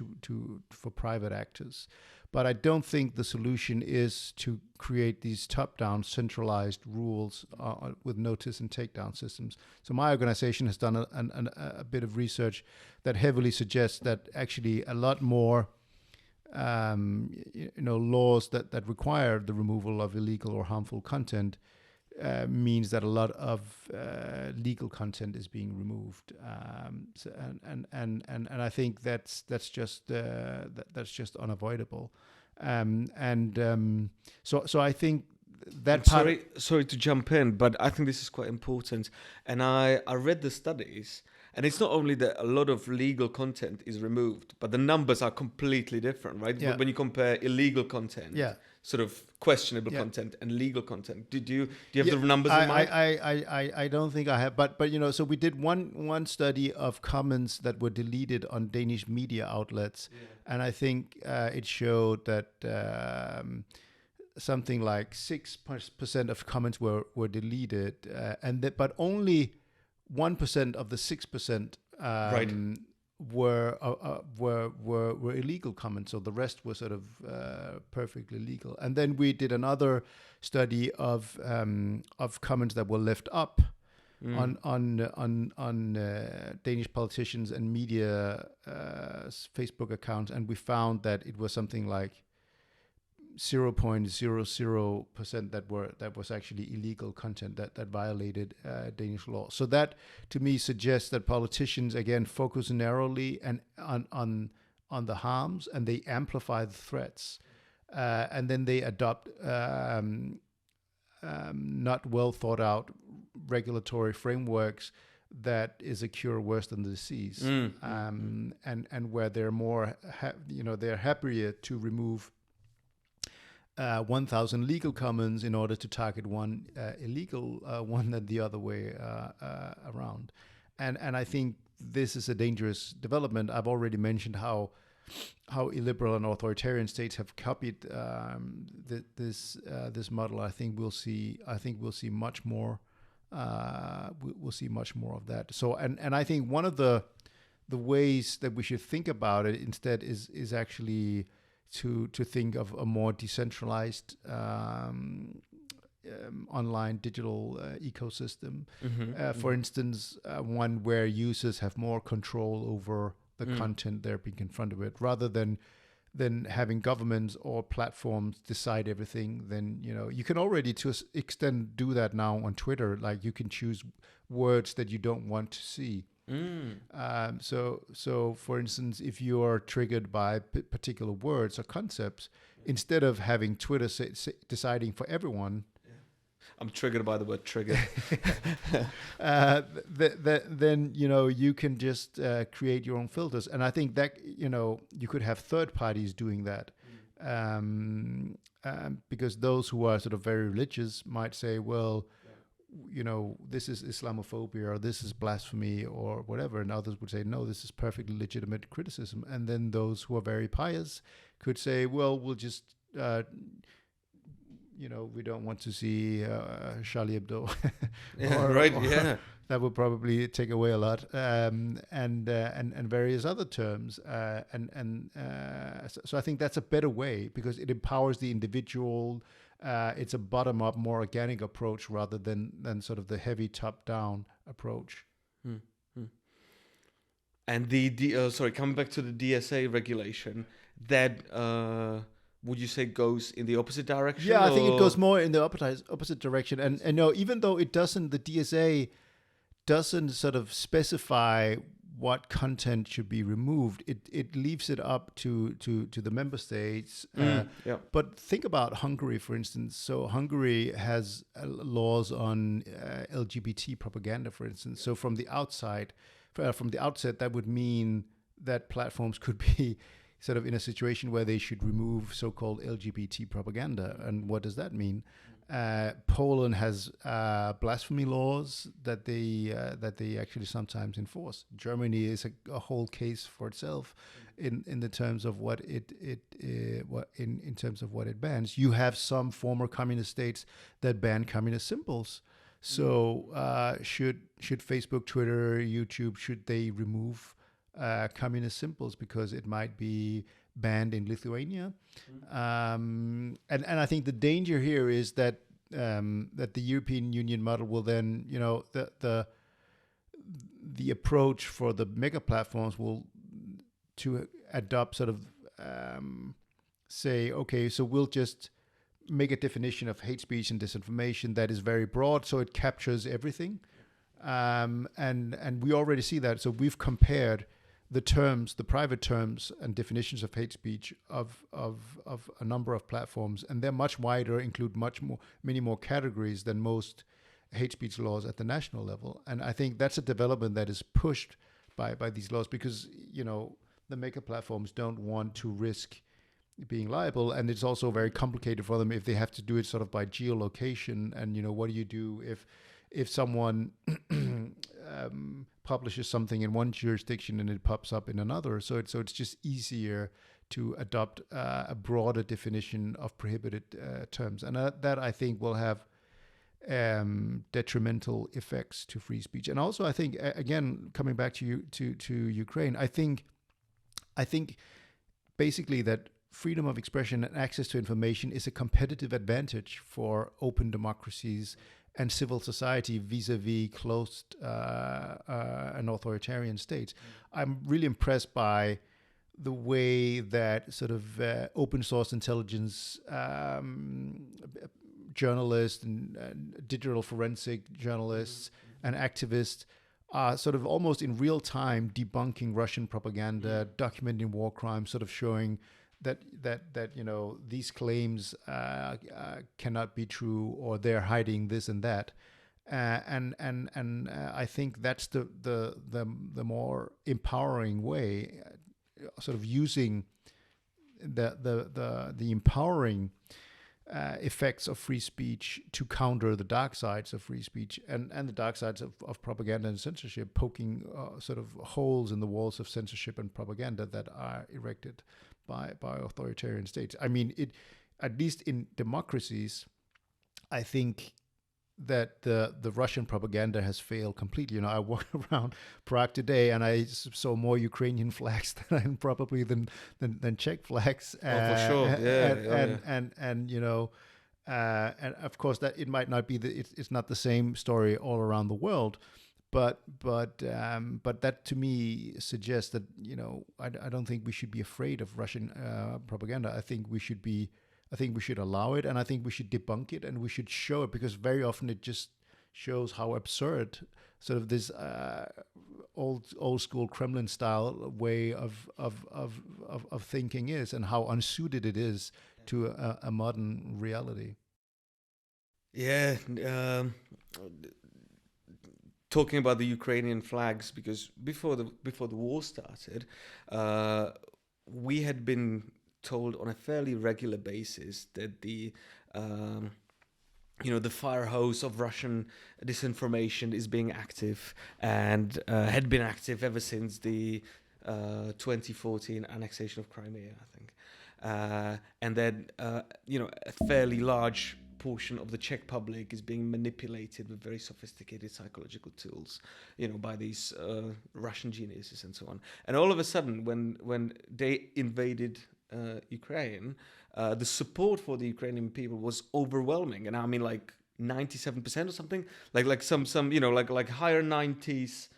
for private actors. But I don't think the solution is to create these top-down centralized rules with notice and takedown systems. So my organization has done a bit of research that heavily suggests that actually a lot more laws that require the removal of illegal or harmful content means that a lot of legal content is being removed, and I think that's just unavoidable, so I think that sorry to jump in, but I think this is quite important, and I read the studies. And it's not only that a lot of legal content is removed, but the numbers are completely different, right? Yeah. When you compare illegal content, sort of questionable content, and legal content, do you have the numbers in mind? I don't think I have, but so we did one study of comments that were deleted on Danish media outlets, and I think it showed that something like 6% of comments were deleted, but only 1% of the 6% were illegal comments, so the rest were sort of perfectly legal. And then we did another study of comments that were left up on Danish politicians and media Facebook accounts, and we found that it was something like 0.00% that was actually illegal content that violated Danish law. So that to me suggests that politicians again focus narrowly and on the harms, and they amplify the threats, and then they adopt not well thought out regulatory frameworks that is a cure worse than the disease, and where they're more they're happier to remove 1,000 legal comments in order to target one illegal one than the other way around. And I think this is a dangerous development. I've already mentioned how illiberal and authoritarian states have copied this model. I think we'll see much more. We'll see much more of that. So and I think one of the ways that we should think about it instead is actually to think of a more decentralized online digital ecosystem. For instance, one where users have more control over the content they're being confronted with, rather than having governments or platforms decide everything. Then you can already to an extent do that now on Twitter. Like you can choose words that you don't want to see. So for instance, if you are triggered by particular words or concepts, instead of having Twitter deciding for everyone, I'm triggered by the word trigger. Then you can just create your own filters, and I think that you could have third parties doing that, because those who are sort of very religious might say, well, this is Islamophobia or this is blasphemy or whatever, and others would say, no, this is perfectly legitimate criticism. And then those who are very pious could say, well, we'll just we don't want to see Charlie Hebdo. That would probably take away a lot, and various other terms, so I think that's a better way because it empowers the individual. It's a bottom-up, more organic approach rather than sort of the heavy top-down approach. And coming back to the DSA regulation, that would you say goes in the opposite direction? Yeah, I think it goes more in the opposite direction. And no, even though it doesn't, the DSA doesn't sort of specify what content should be removed. It leaves it up to the member states. But think about Hungary, for instance. So Hungary has laws on LGBT propaganda, for instance. So from the outset, that would mean that platforms could be sort of in a situation where they should remove so-called LGBT propaganda. And what does that mean? Poland has blasphemy laws that they actually sometimes enforce. Germany is a whole case for itself in the terms of what in terms of what it bans. You have some former communist states that ban communist symbols. So should Facebook, Twitter, YouTube, should they remove communist symbols because it might be banned in Lithuania? And I think the danger here is that the European Union model will then, the approach for the mega platforms will to adopt sort of say, okay, so we'll just make a definition of hate speech and disinformation that is very broad, so it captures everything. And we already see that. So we've compared the terms, the private terms and definitions of hate speech of a number of platforms, and they're much wider, include many more categories than most hate speech laws at the national level. And I think that's a development that is pushed by these laws because, the mega platforms don't want to risk being liable, and it's also very complicated for them if they have to do it sort of by geolocation. And what do you do if someone publishes something in one jurisdiction and it pops up in another? So it's just easier to adopt a broader definition of prohibited terms, and that I think will have detrimental effects to free speech. And also, I think again, coming back to Ukraine, I think basically that freedom of expression and access to information is a competitive advantage for open democracies and civil society vis-a-vis closed and authoritarian states. I'm really impressed by the way that sort of open source intelligence journalists and digital forensic journalists and activists are sort of almost in real time debunking Russian propaganda, documenting war crimes, sort of showing that these claims cannot be true, or they're hiding this and that, and I think that's the more empowering way, sort of using the empowering effects of free speech to counter the dark sides of free speech and the dark sides of propaganda and censorship, poking sort of holes in the walls of censorship and propaganda that are erected by authoritarian states. I mean, at least in democracies, I think that the Russian propaganda has failed completely. I walked around Prague today and I saw more Ukrainian flags than Czech flags. For sure, and of course that it might not be it's not the same story all around the world. But that to me suggests that I don't think we should be afraid of Russian propaganda. I think we should allow it, and I think we should debunk it, and we should show it, because very often it just shows how absurd sort of this old school Kremlin style way of thinking is, and how unsuited it is to a modern reality. Yeah. Talking about the Ukrainian flags, because before the war started, we had been told on a fairly regular basis that the fire hose of Russian disinformation is being active and had been active ever since the 2014 annexation of Crimea, I think. And then, a fairly large portion of the Czech public is being manipulated with very sophisticated psychological tools, by these Russian geniuses and so on. And all of a sudden, when they invaded Ukraine, the support for the Ukrainian people was overwhelming, and I mean like 97% or something, like some like higher 90s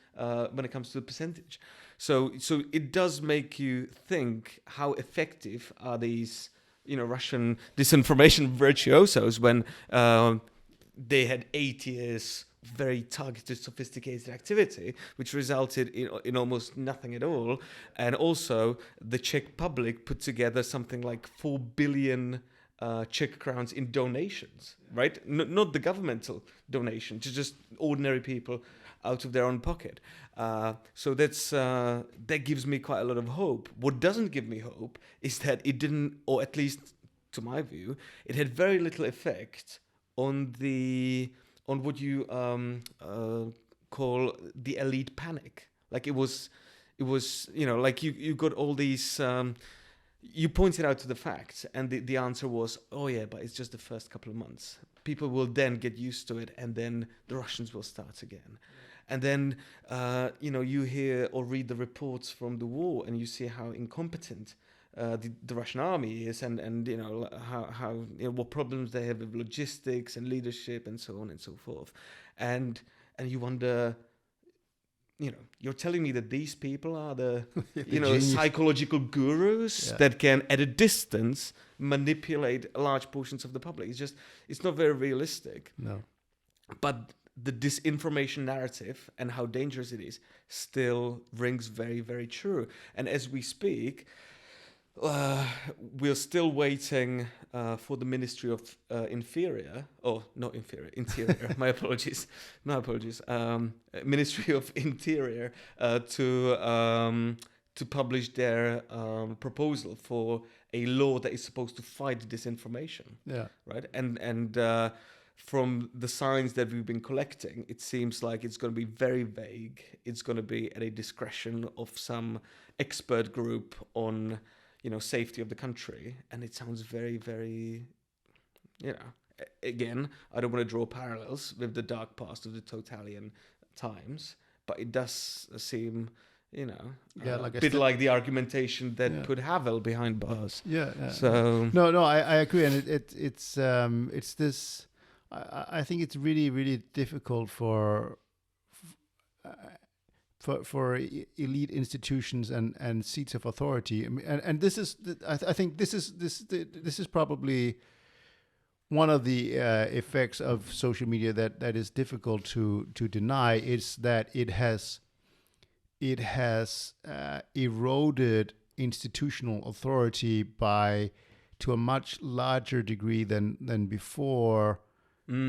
when it comes to the percentage. So it does make you think how effective are these Russian disinformation virtuosos when they had 8 years very targeted, sophisticated activity, which resulted in almost nothing at all. And also, the Czech public put together something like 4 billion Czech crowns in donations, right? Not the governmental donation, just ordinary people out of their own pocket. So that gives me quite a lot of hope. What doesn't give me hope is that it didn't, or at least to my view, it had very little effect on what you call the elite panic. Like it was like you got all these. You pointed out to the facts, and the answer was, oh yeah, but it's just the first couple of months. People will then get used to it, and then the Russians will start again. And then, you hear or read the reports from the war, and you see how incompetent the Russian army is, and how what problems they have with logistics and leadership and so on and so forth. And you wonder, you're telling me that these people are the psychological gurus that can, at a distance, manipulate large portions of the public. It's not very realistic. No. But the disinformation narrative and how dangerous it is still rings very, very true. And as we speak, we're still waiting for the Ministry of Interior. My apologies. Ministry of Interior to publish their proposal for a law that is supposed to fight disinformation. Yeah. Right. And from the signs that we've been collecting, it seems like it's going to be very vague. It's going to be at a discretion of some expert group on safety of the country, and it sounds very, very, again, I don't want to draw parallels with the dark past of the totalitarian times, but it does seem, like a bit like the argumentation that put Havel behind bars. Yeah. So no, I agree, and it's this. I think it's really, really difficult for elite institutions and seats of authority, and this is, I think this is probably one of the effects of social media that is difficult to deny, is that it has eroded institutional authority to a much larger degree than before,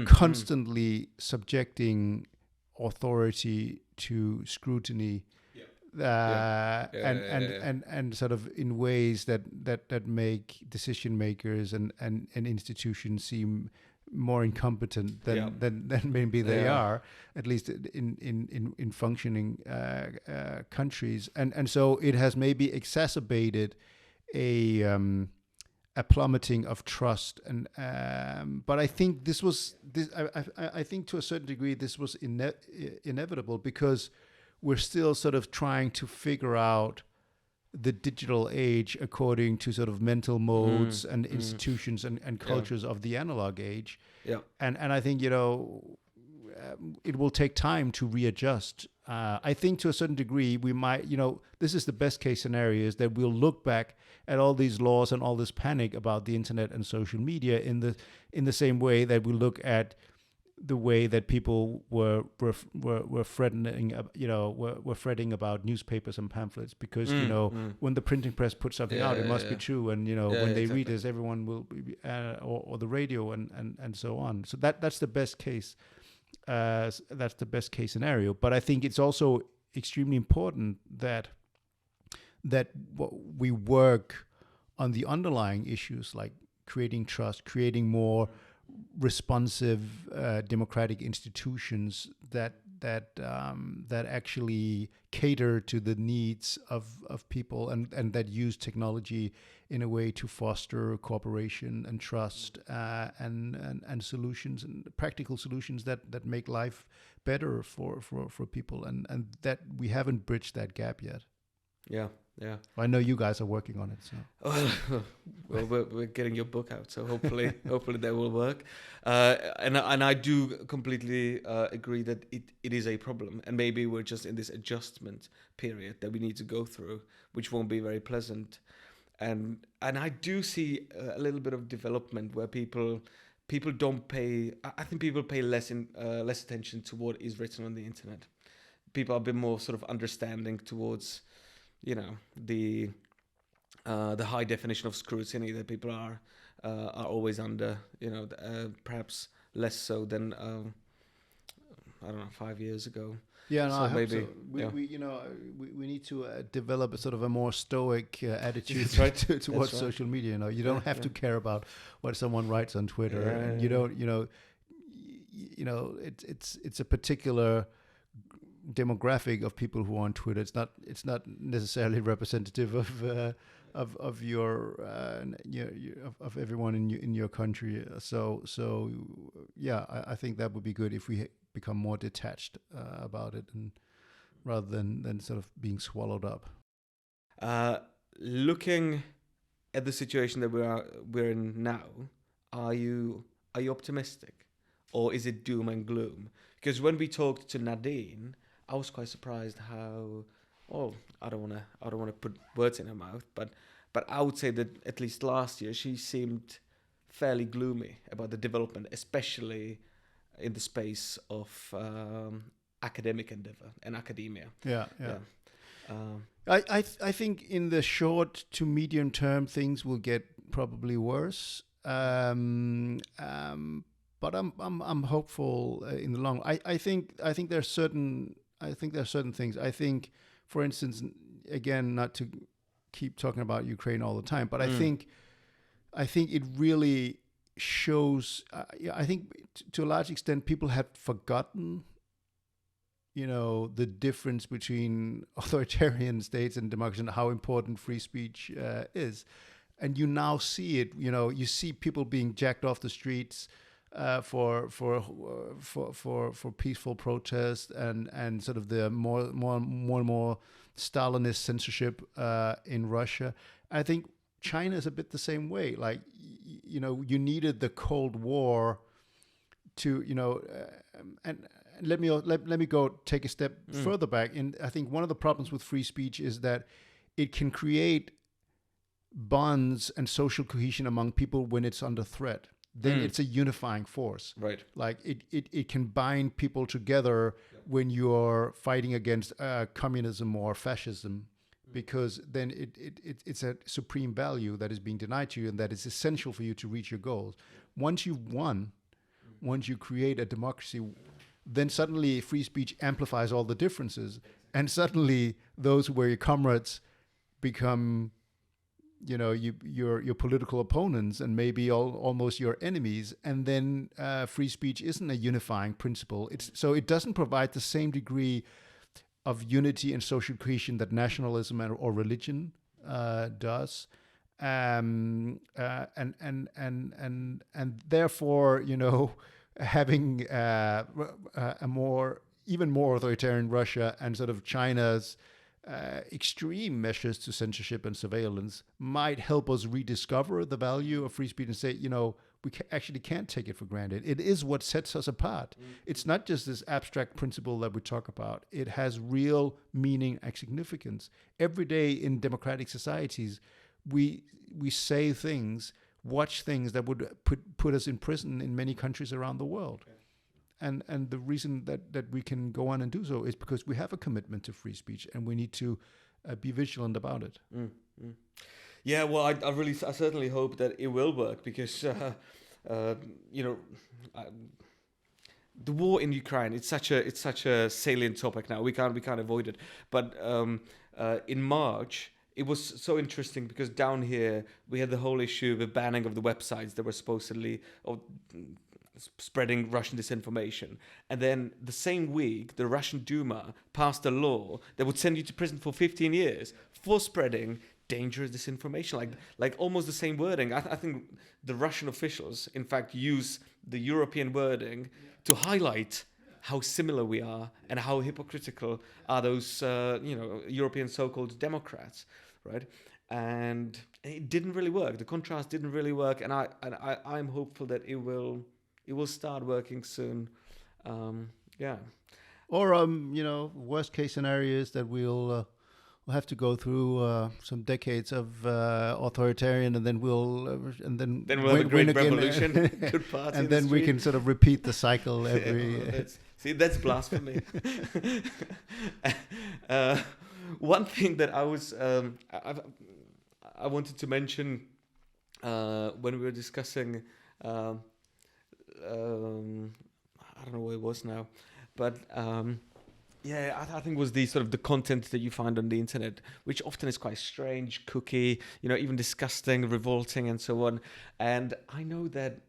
constantly subjecting authority to scrutiny, and sort of in ways that make decision makers and institutions seem more incompetent than maybe they are, at least in functioning countries, and so it has maybe exacerbated a plummeting of trust, and but I think I think to a certain degree this was inevitable, because we're still sort of trying to figure out the digital age according to sort of mental modes and institutions and cultures of the analog age. Yeah. And I think, it will take time to readjust. I think to a certain degree we might, this is the best case scenario, is that we'll look back at all these laws and all this panic about the internet and social media in the same way that we look at the way that people were threatening, were fretting about newspapers and pamphlets, because when the printing press puts something out, it must be true, and when they read this, everyone will be, or the radio and so on. So that's the best case. That's the best case scenario. But I think it's also extremely important that we work on the underlying issues, like creating trust, creating more responsive democratic institutions that actually cater to the needs of people, and that use technology in a way to foster cooperation and trust, and solutions, and practical solutions that make life better for people, and that we haven't bridged that gap yet. Yeah. I know you guys are working on it. So, well, we're getting your book out, so hopefully that will work. And I do completely agree that it is a problem, and maybe we're just in this adjustment period that we need to go through, which won't be very pleasant. And I do see a little bit of development where people don't pay. I think people pay less attention to what is written on the internet. People are a bit more sort of understanding towards, the high definition of scrutiny that people are always under. Perhaps less so than 5 years ago. Yeah, no, so I hope maybe so. We need to develop a sort of a more stoic attitude towards social media. You don't have to care about what someone writes on Twitter, and you don't. It's a particular demographic of people who are on Twitter. It's not necessarily representative of your of everyone in your country. So yeah, I think that would be good if we become more detached about it, and rather than sort of being swallowed up. Looking at the situation that we're in now, are you optimistic, or is it doom and gloom? Because when we talked to Nadine, I was quite surprised how. Oh, I don't want to put words in her mouth, but I would say that at least last year she seemed fairly gloomy about the development, especially in the space of academic endeavor and academia. Yeah. I think in the short to medium term things will get probably worse. But I'm hopeful in the long. I think there are certain things. I think, for instance, again, not to keep talking about Ukraine all the time, but I think it really shows. I think to a large extent people have forgotten, the difference between authoritarian states and democracy, and how important free speech is. And you now see it. You see people being jacked off the streets for peaceful protest, and sort of the more and more Stalinist censorship in Russia. I think China is a bit the same way. Like, you needed the Cold War to, and let me go take a step further back. And I think one of the problems with free speech is that it can create bonds and social cohesion among people when it's under threat. Then it's a unifying force. Right. Like it can bind people together when you're fighting against communism or fascism, because then it's a supreme value that is being denied to you, and that is essential for you to reach your goals. Once you've won, once you create a democracy, then suddenly free speech amplifies all the differences, and suddenly those who were your comrades become your political opponents, and maybe almost your enemies. And then free speech isn't a unifying principle. So it doesn't provide the same degree of unity and social cohesion that nationalism or religion does. And therefore, having even more authoritarian Russia and sort of China's extreme measures to censorship and surveillance might help us rediscover the value of free speech and say, we actually can't take it for granted. It is what sets us apart. It's not just this abstract principle that we talk about. It has real meaning and significance. Every day in democratic societies, we say things, watch things that would put us in prison in many countries around the world. and the reason that we can go on and do so is because we have a commitment to free speech, and we need to be vigilant about it. Yeah, well, I certainly hope that it will work, because the war in Ukraine, it's such a salient topic now. We can't avoid it. But in March, it was so interesting because down here we had the whole issue of the banning of the websites that were supposedly spreading Russian disinformation. And then the same week, the Russian Duma passed a law that would send you to prison for 15 years for spreading dangerous disinformation, like almost the same wording. I think the Russian officials, in fact, use the European wording to highlight how similar we are and how hypocritical are those, European so-called Democrats, right? And it didn't really work. The contrast didn't really work, and I'm hopeful that it will start working soon. Or worst case scenario is that we'll have to go through some decades of authoritarian, and then we'll have a great revolution, good party, and then we can sort of repeat the cycle every. That's blasphemy. One thing that I wanted to mention when we were discussing, I don't know what it was now, but. I think it was the sort of the content that you find on the internet, which often is quite strange, kooky, even disgusting, revolting, and so on. And I know that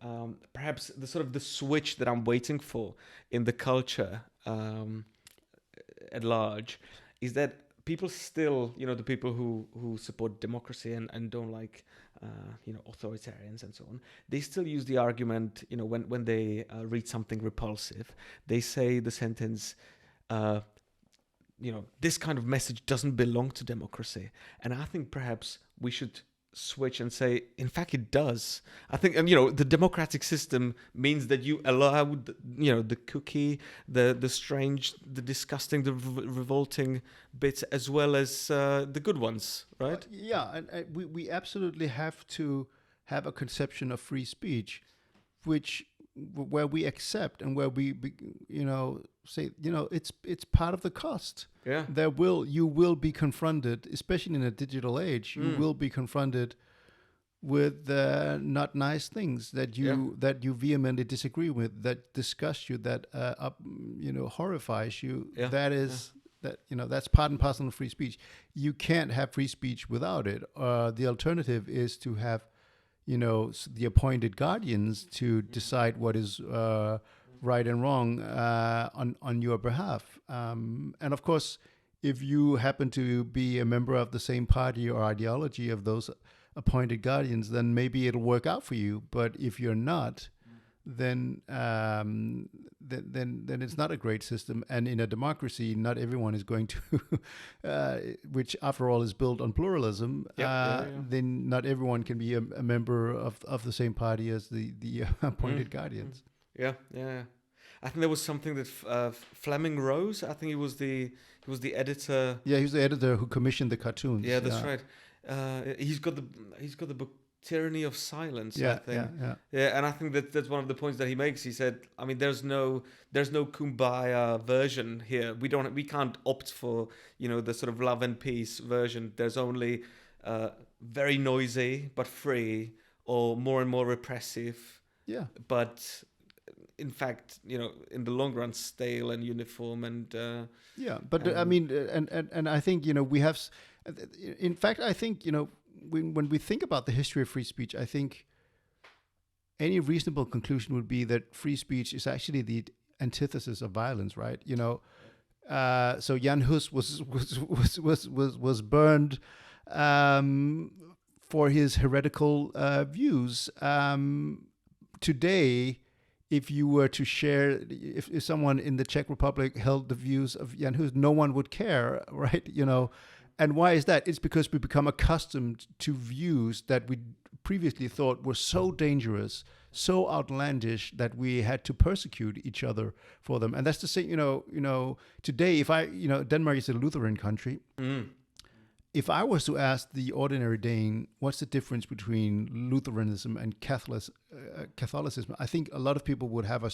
perhaps the switch that I'm waiting for in the culture at large is that people still, the people who support democracy and don't like, authoritarians and so on, they still use the argument, when they read something repulsive, they say the sentence, this kind of message doesn't belong to democracy. And I think perhaps we should switch and say, in fact, it does. I think, the democratic system means that you allow, the cookie, the strange, the disgusting, the revolting bits, as well as the good ones, right? And we absolutely have to have a conception of free speech, where we accept and where we say, it's part of the cost. Yeah. You will be confronted, especially in a digital age, you will be confronted with not nice things that you vehemently disagree with, that disgust you, that horrifies you. That's part and parcel of free speech. You can't have free speech without it. The alternative is to have the appointed guardians to decide what is right and wrong on your behalf. And of course, if you happen to be a member of the same party or ideology of those appointed guardians, then maybe it'll work out for you. But if you're not, then it's not a great system. And in a democracy, not everyone is going to, which after all is built on pluralism. Then not everyone can be a member of the same party as the appointed guardians. Yeah. I think there was something that Fleming Rose, I think he was the editor. Yeah, he was the editor who commissioned the cartoons. Yeah, that's right. He's got the book Tyranny of Silence, I think. Yeah, and I think that's one of the points that he makes. He said, I mean, there's no kumbaya version here. We can't opt for, the sort of love and peace version. There's only very noisy but free, or more and more repressive. Yeah. But in fact, in the long run, stale and uniform and. I mean, and I think we have. In fact, I think when we think about the history of free speech, I think any reasonable conclusion would be that free speech is actually the antithesis of violence, right? So Jan Hus was burned for his heretical views. Today, if you were to share, if someone in the Czech Republic held the views of Jan Hus, no one would care, right? And why is that? It's because we become accustomed to views that we previously thought were so dangerous, so outlandish, that we had to persecute each other for them. And that's the same, today, if Denmark is a Lutheran country. if I was to ask the ordinary Dane, what's the difference between Lutheranism and Catholicism, I think a lot of people would have a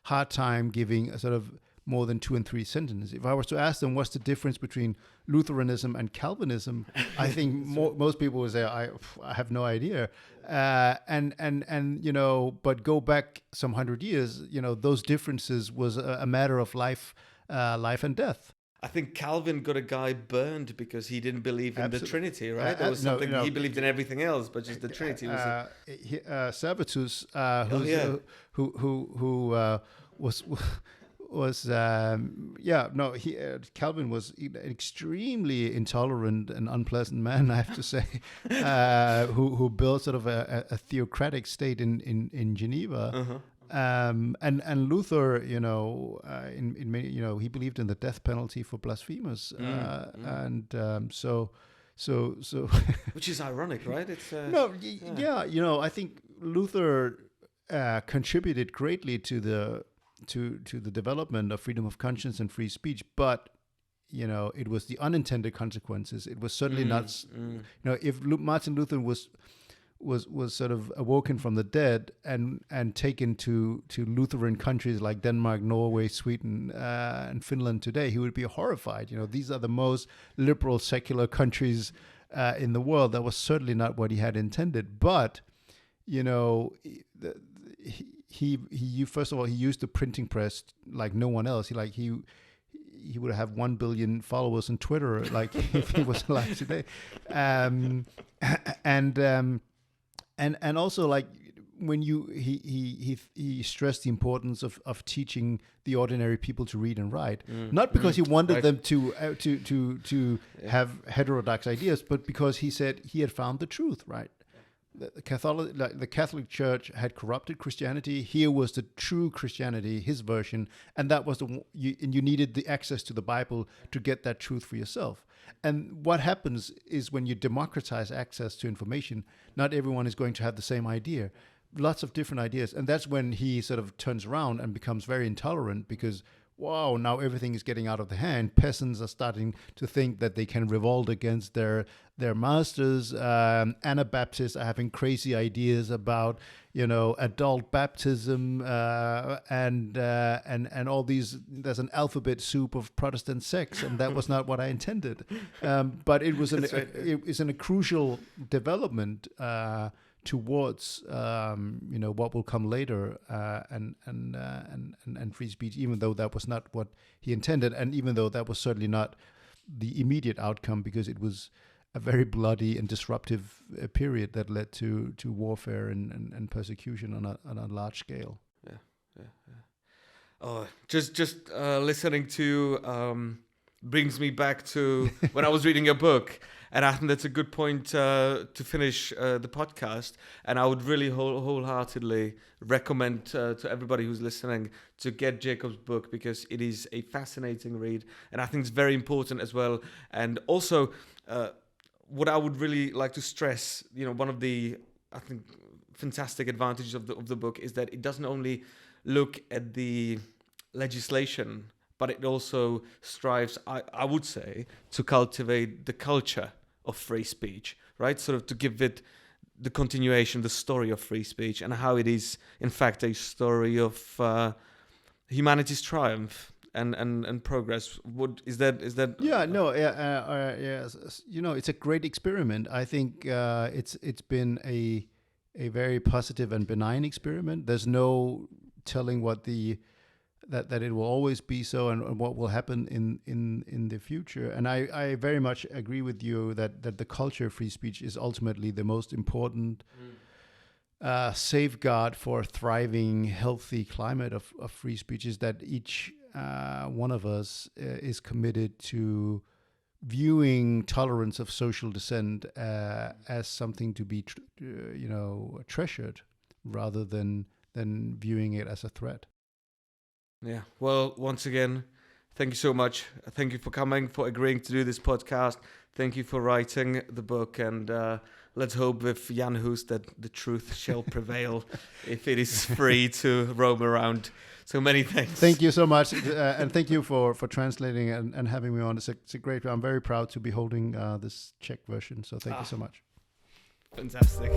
hard time giving a sort of more than 2 and 3 sentences. If I was to ask them what's the difference between Lutheranism and Calvinism, I think most people would say, I have no idea. And you know, but go back some 100 years, you know, those differences was a matter of life and death. I think Calvin got a guy burned because he didn't believe in the Trinity, right? There was something he believed in everything else, but just the Trinity was. Servetus, Calvin was an extremely intolerant and unpleasant man, I have to say, who built sort of a theocratic state in Geneva. Uh-huh. And Luther, you know, in many, you know, he believed in the death penalty for blasphemers, so which is ironic, right? It's you know, I think Luther contributed greatly to the development of freedom of conscience and free speech, but you know, it was the unintended consequences. It was certainly not, you know, if Martin Luther was sort of awoken from the dead and taken to Lutheran countries like Denmark, Norway, Sweden, and Finland today, he would be horrified. You know, these are the most liberal secular countries in the world. That was certainly not what he had intended. But you know, he first of all, he used the printing press like no one else. He would have 1 billion followers on Twitter, like if he was alive today, and also like when he stressed the importance of teaching the ordinary people to read and write, not because he wanted them to have heterodox ideas, but because he said he had found the truth, right? The Catholic Church had corrupted Christianity. Here was the true Christianity, his version, and that was you needed the access to the Bible to get that truth for yourself. And what happens is when you democratize access to information, not everyone is going to have the same idea. Lots of different ideas, and that's when he sort of turns around and becomes very intolerant because, wow, now everything is getting out of the hand. Peasants are starting to think that they can revolt against their masters. Anabaptists are having crazy ideas about, you know, adult baptism and all these. There's an alphabet soup of Protestant sects, and that was not what I intended. But it was a crucial development towards you know, what will come later, and free speech, even though that was not what he intended, and even though that was certainly not the immediate outcome, because it was a very bloody and disruptive period that led to warfare and persecution on a large scale. Yeah. Oh, just listening to brings me back to when I was reading your book. And I think that's a good point to finish the podcast. And I would really wholeheartedly recommend to everybody who's listening to get Jacob's book, because it is a fascinating read. And I think it's very important as well. And also, what I would really like to stress, you know, one of the, I think, fantastic advantages of the book is that it doesn't only look at the legislation, but it also strives, I would say, to cultivate the culture of free speech, right? Sort of to give it the continuation, the story of free speech, and how it is, in fact, a story of humanity's triumph and progress. Is that? Yeah, no, you know, it's a great experiment. I think it's been a very positive and benign experiment. There's no telling what that it will always be so, and what will happen in the future. And I very much agree with you that the culture of free speech is ultimately the most important safeguard for a thriving, healthy climate of free speech, is that each one of us is committed to viewing tolerance of social dissent as something to be treasured, rather than viewing it as a threat. Yeah. Well, once again, thank you so much. Thank you for coming, for agreeing to do this podcast. Thank you for writing the book, and let's hope with Jan Hus that the truth shall prevail if it is free to roam around. So many thanks. Thank you so much, and thank you for translating and having me on. It's a great. I'm very proud to be holding this Czech version. So thank you so much. Fantastic.